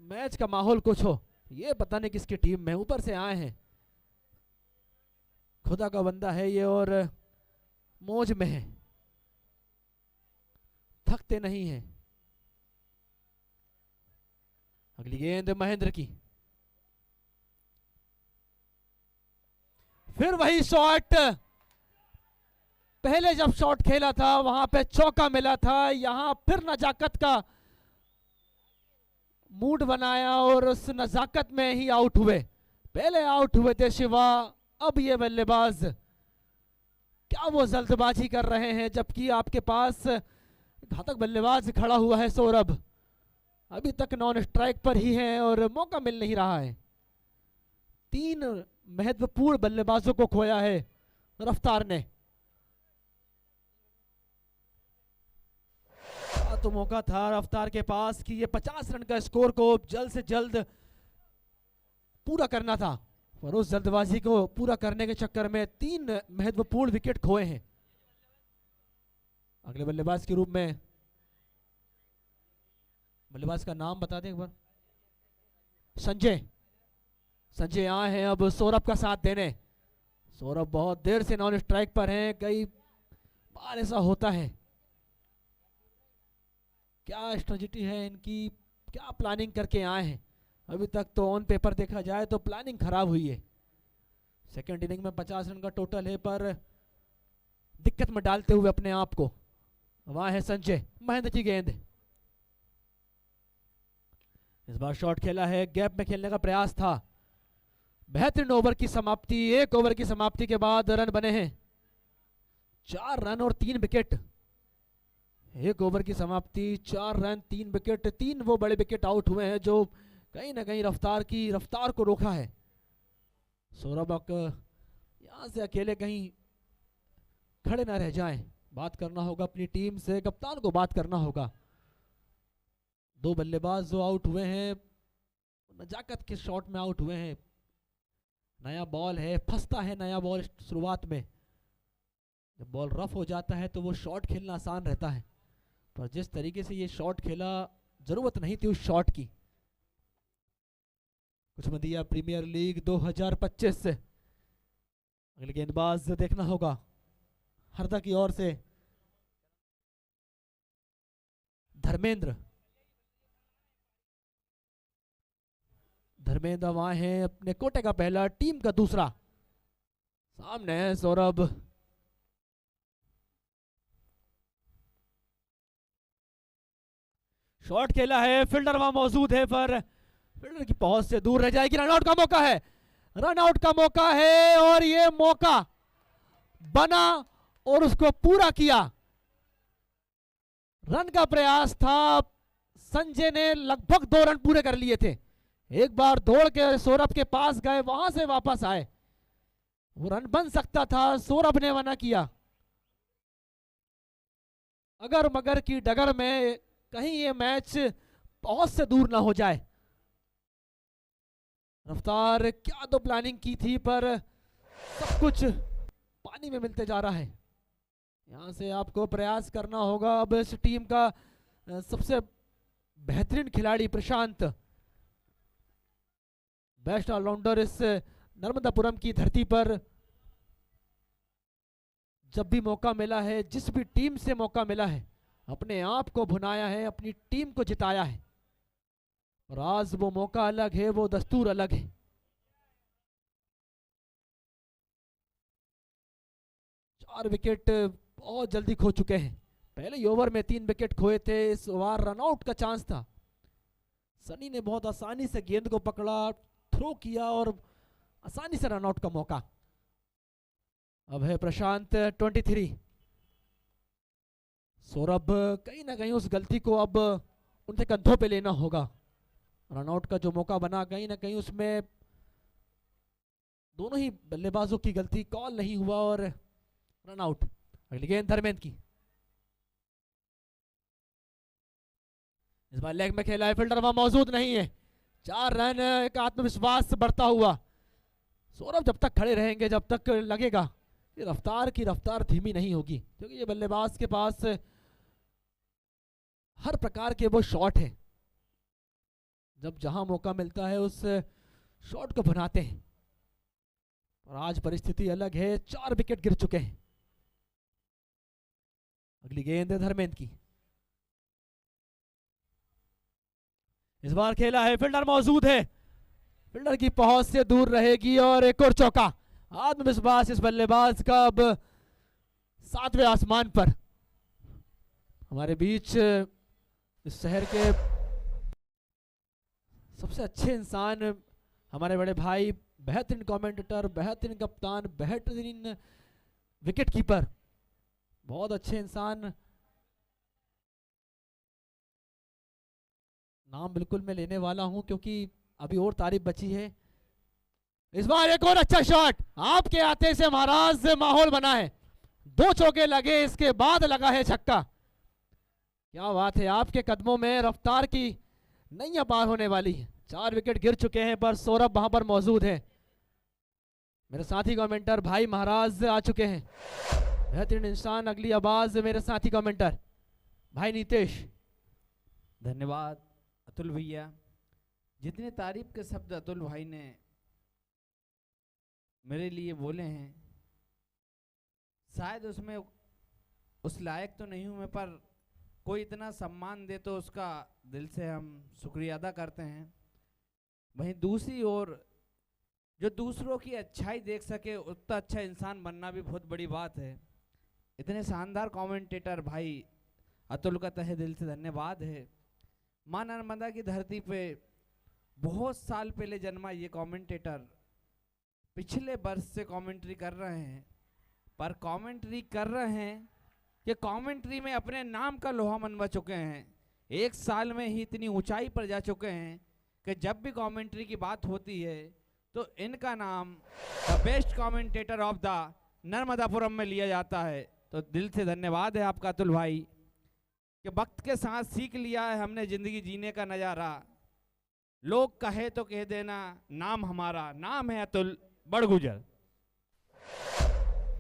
मैच का माहौल कुछ हो, ये पता नहीं किसकी टीम में ऊपर से आए हैं। खुदा का बंदा है ये और मौज में है, थकते नहीं हैं। अगली गेंद महेंद्र की, फिर वही शॉट। पहले जब शॉट खेला था वहां पे चौका मिला था, यहां फिर नजाकत का मूड बनाया और उस नजाकत में ही आउट हुए। पहले आउट हुए थे शिवा, अब ये बल्लेबाज क्या वो जल्दबाजी कर रहे हैं, जबकि आपके पास घातक बल्लेबाज खड़ा हुआ है सौरभ। अभी तक नॉन स्ट्राइक पर ही है और मौका मिल नहीं रहा है। 3 महत्वपूर्ण बल्लेबाजों को खोया है रफ्तार ने। तो मौका था रफ्तार के पास कि ये 50 रन का स्कोर को जल्द से जल्द पूरा करना था, और उस जल्दबाजी को पूरा करने के चक्कर में 3 महत्वपूर्ण विकेट खोए हैं। अगले बल्लेबाज के रूप में, बल्लेबाज का नाम बता दें एक बार। संजय आए हैं अब सौरभ का साथ देने। सौरभ बहुत देर से नॉन स्ट्राइक पर हैं, कई बार ऐसा होता है। क्या स्ट्रेटजी है इनकी, क्या प्लानिंग करके आए हैं। अभी तक तो ऑन पेपर देखा जाए तो प्लानिंग खराब हुई है। सेकंड इनिंग में 50 रन का टोटल है, पर दिक्कत में डालते हुए अपने आप को। वहां है संजय, महेंद्र की गेंद। इस बार शॉट खेला है, गैप में खेलने का प्रयास था। बेहतरीन ओवर की समाप्ति। 1 ओवर की समाप्ति के बाद रन बने हैं 4 रन और 3 विकेट। 1 ओवर की समाप्ति, 4 रन 3 विकेट। 3 वो बड़े विकेट आउट हुए हैं जो कहीं ना कहीं रफ्तार को रोका है। सौरभ यहां से अकेले कहीं खड़े ना रह जाएं। बात करना होगा अपनी टीम से, कप्तान को बात करना होगा। दो बल्लेबाज जो आउट हुए हैं, नजाकत के शॉट में आउट हुए हैं। नया बॉल है, फंसता है नया बॉल शुरुआत में। जब बॉल रफ हो जाता है तो वो शॉट खेलना आसान रहता है, पर जिस तरीके से ये शॉट खेला, जरूरत नहीं थी उस शॉट की। कुछ मदिया प्रीमियर लीग 2025 से अगले गेंदबाज देखना होगा हरदा की ओर से धर्मेंद्र। धर्मेंद्र वहां है, अपने कोटे का पहला, टीम का दूसरा। सामने है सौरभ। शॉट खेला है, फील्डर वहां मौजूद है, पर फील्डर की पहुंच से दूर रह जाएगी। रनआउट का मौका है, रनआउट का मौका है, और ये मौका बना और उसको पूरा किया। रन का प्रयास था, संजय ने लगभग 2 रन पूरे कर लिए थे। एक बार दौड़ के सौरभ के पास गए, वहां से वापस आए, वो रन बन सकता था, सौरभ ने मना किया। अगर मगर की डगर में कहीं ये मैच बहुत से दूर ना हो जाए। रफ्तार क्या तो प्लानिंग की थी, पर सब कुछ पानी में मिलते जा रहा है। यहां से आपको प्रयास करना होगा। अब इस टीम का सबसे बेहतरीन खिलाड़ी प्रशांत, बेस्ट ऑलराउंडर इस नर्मदापुरम की धरती पर। जब भी मौका मिला है, जिस भी टीम से मौका मिला है, अपने आप को भुनाया है, अपनी टीम को जिताया है। और आज वो मौका अलग है, वो दस्तूर अलग है। चार विकेट बहुत जल्दी खो चुके हैं। पहले ही ओवर में 3 विकेट खोए थे। इस ओवर रनआउट का चांस था। सनी ने बहुत आसानी से गेंद को पकड़ा, थ्रो किया और आसानी से रनआउट का मौका। अब है प्रशांत 23। सौरभ कहीं ना कहीं उस गलती को अब उनके कंधों पे लेना होगा। रनआउट का जो मौका बना, कहीं ना कहीं उसमें दोनों ही बल्लेबाजों की गलती, कॉल नहीं हुआ और रनआउट। अगली गेंद धर्मेंद्र की। इस बार लेग में खेला है, फील्डर वहां मौजूद नहीं है। 4 रन, एक आत्मविश्वास बढ़ता हुआ। सौरभ जब तक खड़े रहेंगे, जब तक लगेगा कि रफ्तार की रफ्तार धीमी नहीं होगी, क्योंकि ये बल्लेबाज के पास हर प्रकार के वो शॉट है। जब जहां मौका मिलता है उस शॉट को बनाते हैं। और आज परिस्थिति अलग है, 4 विकेट गिर चुके हैं। अगली गेंद है धर्मेंद्र की। इस बार खेला है, फील्डर मौजूद है, फील्डर की पहुंच से दूर रहेगी और एक और चौका। आत्मविश्वास इस बल्लेबाज का अब 7वें आसमान पर। हमारे बीच इस शहर के सबसे अच्छे इंसान, हमारे बड़े भाई, बेहतरीन कमेंटेटर, बेहतरीन कप्तान, बेहतरीन विकेट कीपर, बहुत अच्छे इंसान। नाम बिल्कुल मैं लेने वाला हूं, क्योंकि अभी और तारीफ बची है। इस बार एक और अच्छा शॉट, आपके आते से महाराज माहौल बना है। 2 चौके लगे, इसके बाद लगा है छक्का। क्या बात है, आपके कदमों में रफ्तार की नैया पार होने वाली है। 4 विकेट गिर चुके हैं, पर सौरभ वहां पर मौजूद है। मेरे साथी कमेंटर भाई महाराज आ चुके हैं, बेहतरीन इंसान। अगली आवाज मेरे साथी कमेंटर भाई नीतेश। धन्यवाद अतुल भैया। जितने तारीफ के शब्द अतुल भाई ने मेरे लिए बोले हैं, शायद उसमें उस लायक तो नहीं हूं मैं, पर कोई इतना सम्मान दे तो उसका दिल से हम शुक्रिया अदा करते हैं। वहीं दूसरी ओर जो दूसरों की अच्छाई देख सके, उतना अच्छा इंसान बनना भी बहुत बड़ी बात है। इतने शानदार कमेंटेटर भाई अतुल का तहे दिल से धन्यवाद है। मां नर्मदा की धरती पे बहुत साल पहले जन्मा ये कमेंटेटर पिछले वर्ष से कमेंट्री कर रहे हैं, पर कमेंट्री कर रहे हैं कि कमेंट्री में अपने नाम का लोहा मनवा चुके हैं। 1 साल में ही इतनी ऊंचाई पर जा चुके हैं कि जब भी कमेंट्री की बात होती है तो इनका नाम the best commentator of the Narmadapuram में लिया जाता है। तो दिल से धन्यवाद है आपका अतुल भाई। कि वक्त के साथ सीख लिया है हमने जिंदगी जीने का नजारा। लोग कहे तो कह देना नाम हमारा, नाम है अतुल बड़गुजर।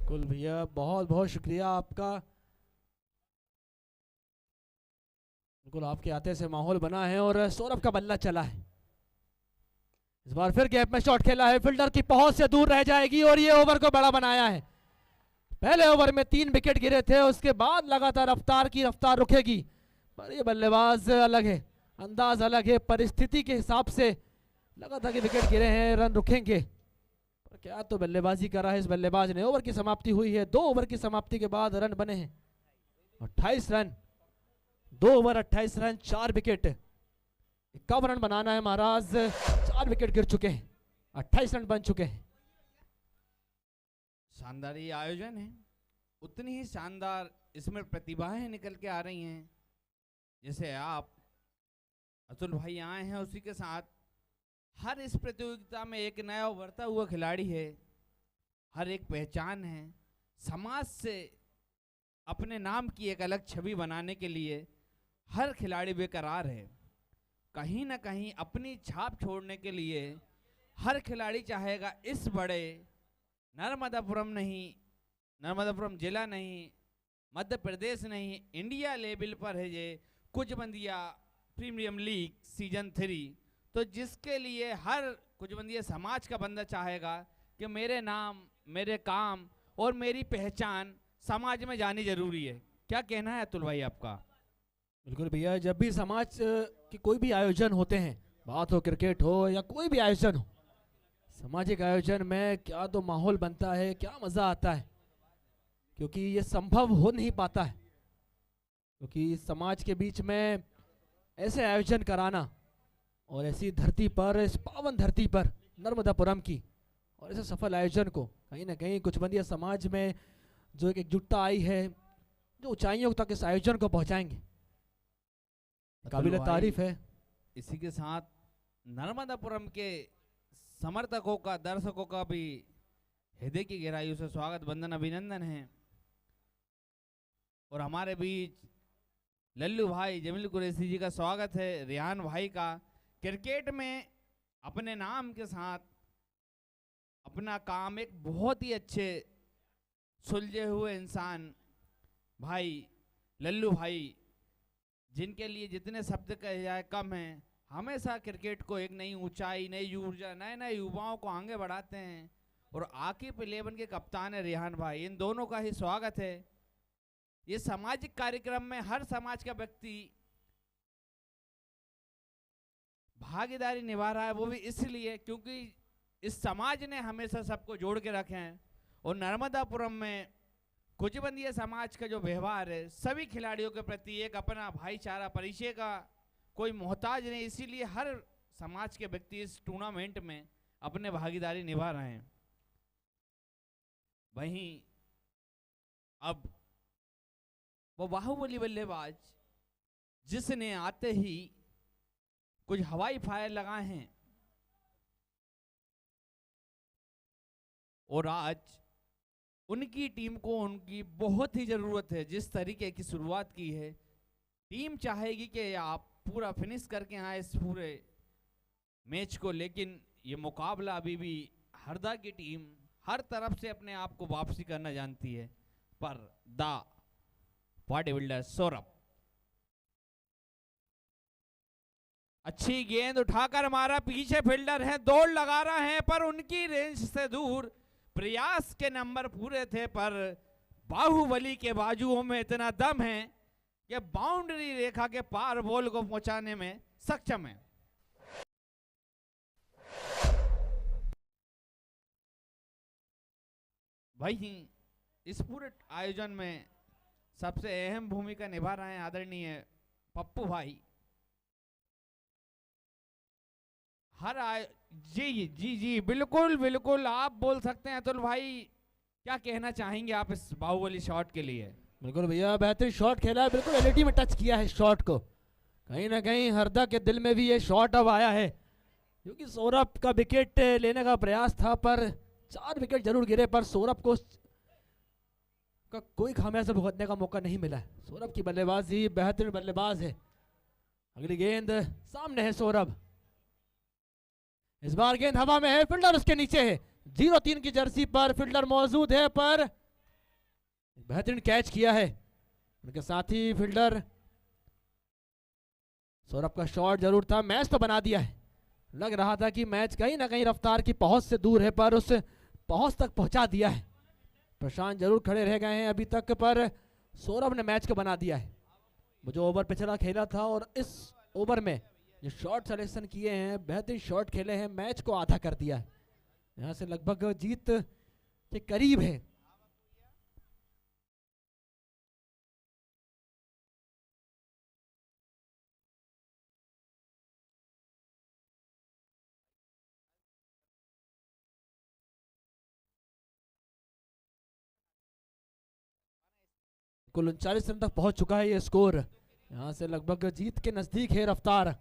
कुल भैया बहुत बहुत शुक्रिया आपका। बिल्कुल आपके आते से माहौल बना है और सौरभ का बल्ला चला है। इस बार फिर गैप में शॉट खेला है, फील्डर की पहुंच से दूर रह जाएगी और ये ओवर को बड़ा बनाया है। पहले ओवर में 3 विकेट गिरे थे, उसके बाद लगातार रफ्तार की रफ्तार रुकेगी। पर ये बल्लेबाज अलग है, अंदाज अलग है, परिस्थिति के हिसाब से लगातार के विकेट गिरे हैं, रन रुकेंगे। पर क्या तो बल्लेबाजी करा है इस बल्लेबाज ने। ओवर की समाप्ति हुई है, 2 ओवर की समाप्ति के बाद रन बने हैं 28 run. 2 over 28 run, 4 wicket, 51 run बनाना है महाराज। 4 विकेट गिर चुके हैं, 28 रन बन चुके हैं। शानदार ये आयोजन है, उतनी ही शानदार इसमें प्रतिभाएं निकल के आ रही हैं। जैसे आप अतुल भाई आए हैं, उसी के साथ हर इस प्रतियोगिता में एक नया उभरता हुआ खिलाड़ी है, हर एक पहचान है। समाज से अपने नाम की एक अलग छवि बनाने के लिए हर खिलाड़ी बेकरार है। कहीं ना कहीं अपनी छाप छोड़ने के लिए हर खिलाड़ी चाहेगा इस बड़े नर्मदापुरम नहीं, नर्मदापुरम जिला नहीं, मध्य प्रदेश नहीं, इंडिया लेवल पर है ये कुचबंदिया प्रीमियम लीग सीजन 3। तो जिसके लिए हर कुचबंदिया समाज का बंदा चाहेगा कि मेरे नाम, मेरे काम और मेरी पहचान समाज में जानी जरूरी है। क्या कहना है अतुल भाई आपका? बिल्कुल भैया, जब भी समाज के कोई भी आयोजन होते हैं, बात हो क्रिकेट हो या कोई भी आयोजन हो, सामाजिक आयोजन में क्या तो माहौल बनता है, क्या मज़ा आता है। क्योंकि ये संभव हो नहीं पाता है, क्योंकि समाज के बीच में ऐसे आयोजन कराना और ऐसी धरती पर, इस पावन धरती पर नर्मदापुरम की, और ऐसे सफल आयोजन को कहीं ना कहीं कुचबंदिया समाज में जो एक एकजुटता आई है, जो ऊंचाइयों तक इस आयोजन को पहुंचाएंगे, काबिल तारीफ है। इसी के साथ नर्मदापुरम के समर्थकों का, दर्शकों का भी हृदय की गहराइयों से स्वागत, वंदन, अभिनंदन है। और हमारे बीच लल्लू भाई जमील कुरैशी जी का स्वागत है, रेहान भाई का। क्रिकेट में अपने नाम के साथ अपना काम एक बहुत ही अच्छे सुलझे हुए इंसान भाई लल्लू भाई, जिनके लिए जितने शब्द कहे जाए कम हैं। हमेशा क्रिकेट को एक नई ऊंचाई, नई ऊर्जा, नए नए युवाओं को आगे बढ़ाते हैं। और आकिब 11 के कप्तान है रेहान भाई, इन दोनों का ही स्वागत है। ये सामाजिक कार्यक्रम में हर समाज का व्यक्ति भागीदारी निभा रहा है, वो भी इसलिए क्योंकि इस समाज ने हमेशा सबको जोड़ के रखे हैं। और नर्मदापुरम में कुचबंदिया समाज का जो व्यवहार है, सभी खिलाड़ियों के प्रति एक अपना भाईचारा, परिचय का कोई मोहताज नहीं, इसीलिए हर समाज के व्यक्ति इस टूर्नामेंट में अपने भागीदारी निभा रहे हैं। वहीं अब वो बाहुबली बल्लेबाज जिसने आते ही कुछ हवाई फायर लगाए हैं और आज उनकी टीम को उनकी बहुत ही ज़रूरत है। जिस तरीके की शुरुआत की है, टीम चाहेगी कि आप पूरा फिनिश करके आए इस पूरे मैच को, लेकिन ये मुकाबला अभी भी हरदा की टीम हर तरफ से अपने आप को वापसी करना जानती है। पर द बॉडी बिल्डर सौरभ अच्छी गेंद उठाकर मारा, पीछे फील्डर है, दौड़ लगा रहा है पर उनकी रेंज से दूर। प्रयास के नंबर पूरे थे पर बाहुबली के बाजुओं में इतना दम है कि बाउंड्री रेखा के पार बॉल को पहुंचाने में सक्षम है। वहीं इस पूरे आयोजन में सबसे अहम भूमिका निभा रहे हैं आदरणीय पप्पू भाई। जी जी जी बिल्कुल बिल्कुल, आप बोल सकते हैं अतुल भाई, क्या कहना चाहेंगे आप इस बाहुबली शॉट के लिए? बिल्कुल भैया, बेहतरीन शॉट खेला है, बिल्कुल एलईडी में टच किया है शॉट को। कहीं ना कहीं हरदा के दिल में भी ये शॉट अब आया है, क्योंकि सौरभ का विकेट लेने का प्रयास था पर 4 विकेट जरूर गिरे, पर सौरभ को का कोई खामियाजा भुगतने का मौका नहीं मिला है। सौरभ की बल्लेबाजी, बेहतरीन बल्लेबाज है। अगली गेंद सामने है सौरभ, इस बार गेंद हवा में है, फील्डर उसके नीचे है। 0-3 की जर्सी पर फील्डर मौजूद है, पर बेहतरीन कैच किया है उनके साथी फील्डर। सौरभ का शॉट जरूर था, मैच तो बना दिया है। लग रहा था कि मैच कहीं ना कहीं रफ्तार की पहुंच से दूर है, पर उस पहुंच तक पहुंचा दिया है। प्रशांत जरूर खड़े रह गए हैं अभी तक, पर सौरभ ने मैच को बना दिया है। वो जो ओवर पिछला खेला था और इस ओवर में जो शॉट सिलेक्शन किए हैं, बेहतरीन शॉट खेले हैं, मैच को आधा कर दिया है। यहाँ से लगभग जीत के करीब है। कुल 39 रन तक पहुंच चुका है ये स्कोर। यहाँ से लगभग जीत के नजदीक है रफ्तार।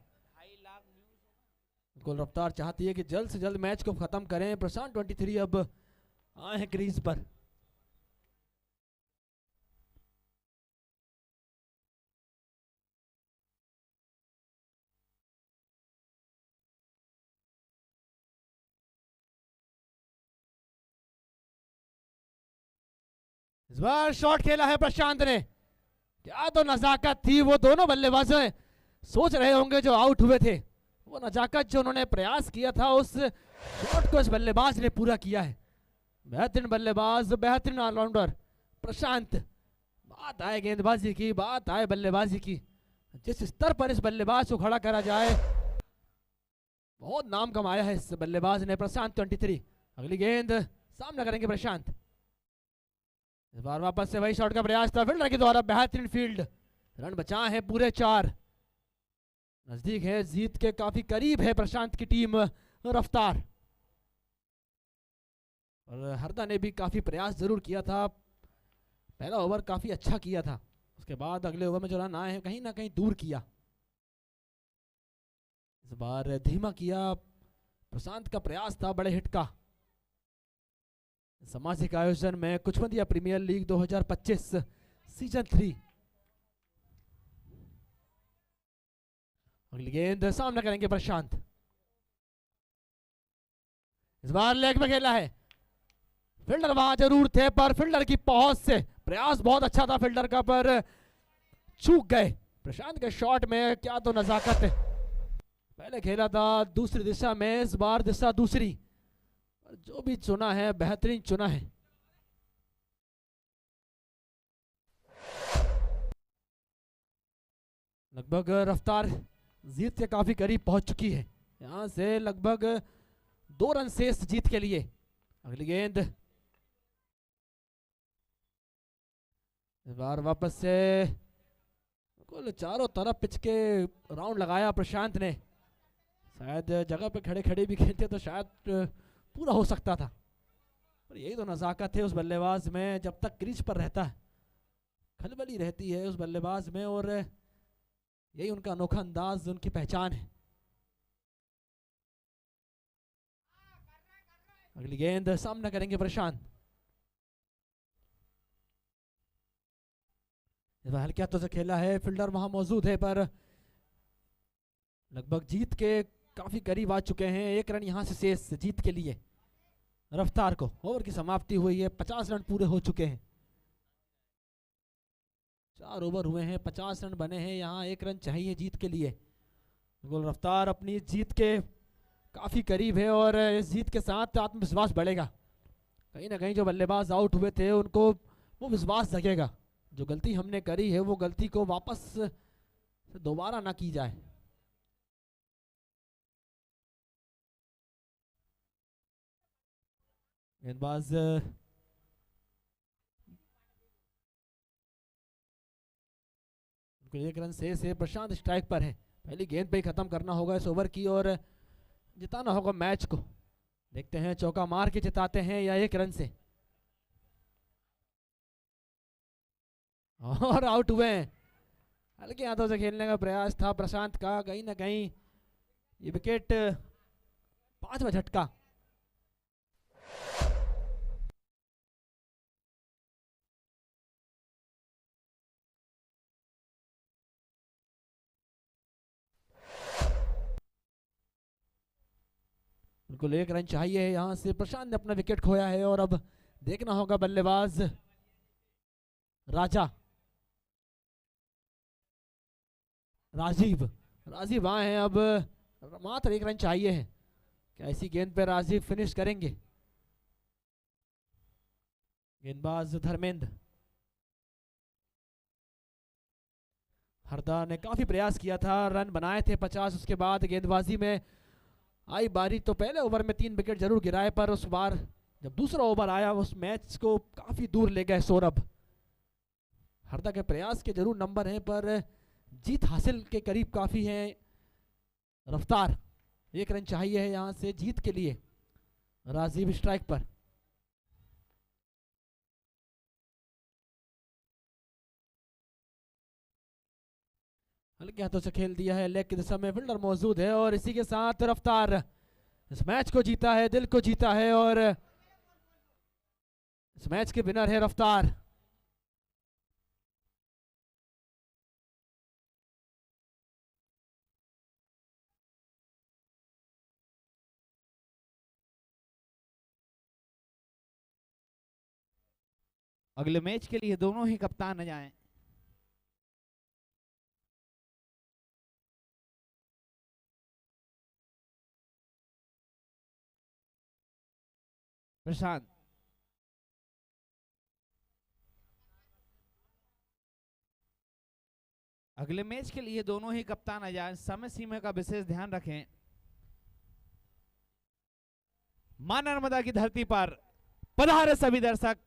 कुल रफ्तार चाहती है कि जल्द से जल्द मैच को खत्म करें। प्रशांत 23 अब आए हैं क्रीज पर। इस बार शॉट खेला है प्रशांत ने, क्या तो नजाकत थी। वो दोनों बल्लेबाज सोच रहे होंगे जो आउट हुए थे, वो नजाकत जो उन्होंने प्रयास किया था उस शॉट को इस बल्लेबाज ने पूरा किया है। बेहतरीन बल्लेबाज, बेहतरीन ऑलराउंडर प्रशांत। बात आए गेंदबाजी की, बात आए बल्लेबाजी की, जिस स्तर पर इस बल्लेबाज को खड़ा करा जाए, बहुत नाम कमाया है इस बल्लेबाज ने प्रशांत 23। अगली गेंद सामना करेंगे प्रशांत। इस बार वापस से वही शॉट का प्रयास था फील्डर के द्वारा, बेहतरीन फील्ड। रन बचा है पूरे 4, नजदीक है जीत के, काफी करीब है प्रशांत की टीम रफ्तार। और हरदा ने भी काफी प्रयास जरूर किया था, पहला ओवर काफी अच्छा किया था, उसके बाद अगले ओवर में जो रन आए हैं कहीं ना कहीं दूर किया। इस बार धीमा किया, प्रशांत का प्रयास था बड़े हिट का। सामाजिक आयोजन में कुचमंदिया प्रीमियर लीग 2025 सीजन 3। अगली गेंद सामना करेंगे प्रशांत। इस बार लेग में खेला है, फील्डर वहां जरूर थे, पर फील्डर की पहुंच से प्रयास बहुत अच्छा था फील्डर का, पर चूक गए। प्रशांत के शॉट में क्या तो नजाकत है। पहले खेला था दूसरी दिशा में, इस बार दिशा दूसरी, जो भी चुना है बेहतरीन चुना है। लगभग रफ्तार जीत के काफी करीब पहुंच चुकी है। यहां से लगभग 2 रन शेष जीत के लिए। अगली गेंद इस बार वापस से, कुल चारों तरफ पिच के राउंड लगाया प्रशांत ने। शायद जगह पे खड़े खड़े भी खेलते तो शायद पूरा हो सकता था, पर यही तो नजाकत है उस बल्लेबाज में। जब तक क्रीज पर रहता है खलबली रहती है उस बल्लेबाज में, और यही उनका अनोखा अंदाज, उनकी पहचान है। अगली गेंद सामना करेंगे प्रशांत। हल्के हाथों से खेला है, फील्डर वहां मौजूद है, पर लगभग जीत के काफी करीब आ चुके हैं। 1 रन यहां से शेष जीत के लिए रफ्तार को। ओवर की समाप्ति हुई है, 50 रन पूरे हो चुके हैं। 4 ओवर हुए हैं, 50 रन बने हैं, यहाँ 1 रन चाहिए जीत के लिए। बिल्कुल रफ्तार अपनी जीत के काफी करीब है, और इस जीत के साथ आत्मविश्वास बढ़ेगा। कहीं ना कहीं जो बल्लेबाज आउट हुए थे उनको वो विश्वास जगेगा, जो गलती हमने करी है वो गलती को वापस दोबारा ना की जाए। गेंदबाज 1 रन से प्रशांत स्ट्राइक पर है। पहली गेंद पे ही खत्म करना होगा इस ओवर की, और जिताना होगा मैच को। देखते हैं चौका मार के जिताते हैं या 1 रन से। और आउट हुए हैं। हल्के हाथों से खेलने का प्रयास था प्रशांत का, कहीं ना कहीं ये विकेट 5वां झटका। बिल्कुल 1 रन चाहिए है। यहाँ से प्रशांत ने अपना विकेट खोया है और अब देखना होगा बल्लेबाज राजा राजीव आए हैं। अब मात्र 1 रन चाहिए है। क्या इसी गेंद पे राजीव फिनिश करेंगे? गेंदबाज धर्मेंद्र। हरदा ने काफी प्रयास किया था, रन बनाए थे 50। उसके बाद गेंदबाजी में आई बारी तो पहले ओवर में 3 विकेट जरूर गिराए, पर उस बार जब दूसरा ओवर आया उस मैच को काफी दूर ले गए सौरभ। हरदा के प्रयास के जरूर नंबर हैं, पर जीत हासिल के करीब काफी है रफ्तार। 1 रन चाहिए है यहां से जीत के लिए। राजीव स्ट्राइक पर। हल्के हाथों से खेल दिया है, लेग की दिशा में फील्डर मौजूद है और इसी के साथ रफ्तार इस मैच को जीता है, दिल को जीता है और इस मैच के विनर है रफ्तार। अगले मैच के लिए दोनों ही कप्तान आ जाएं। प्रशांत, अगले मैच के लिए दोनों ही कप्तान आ जाएं। समय सीमा का विशेष ध्यान रखें। मां नर्मदा की धरती पर पधारे सभी दर्शक।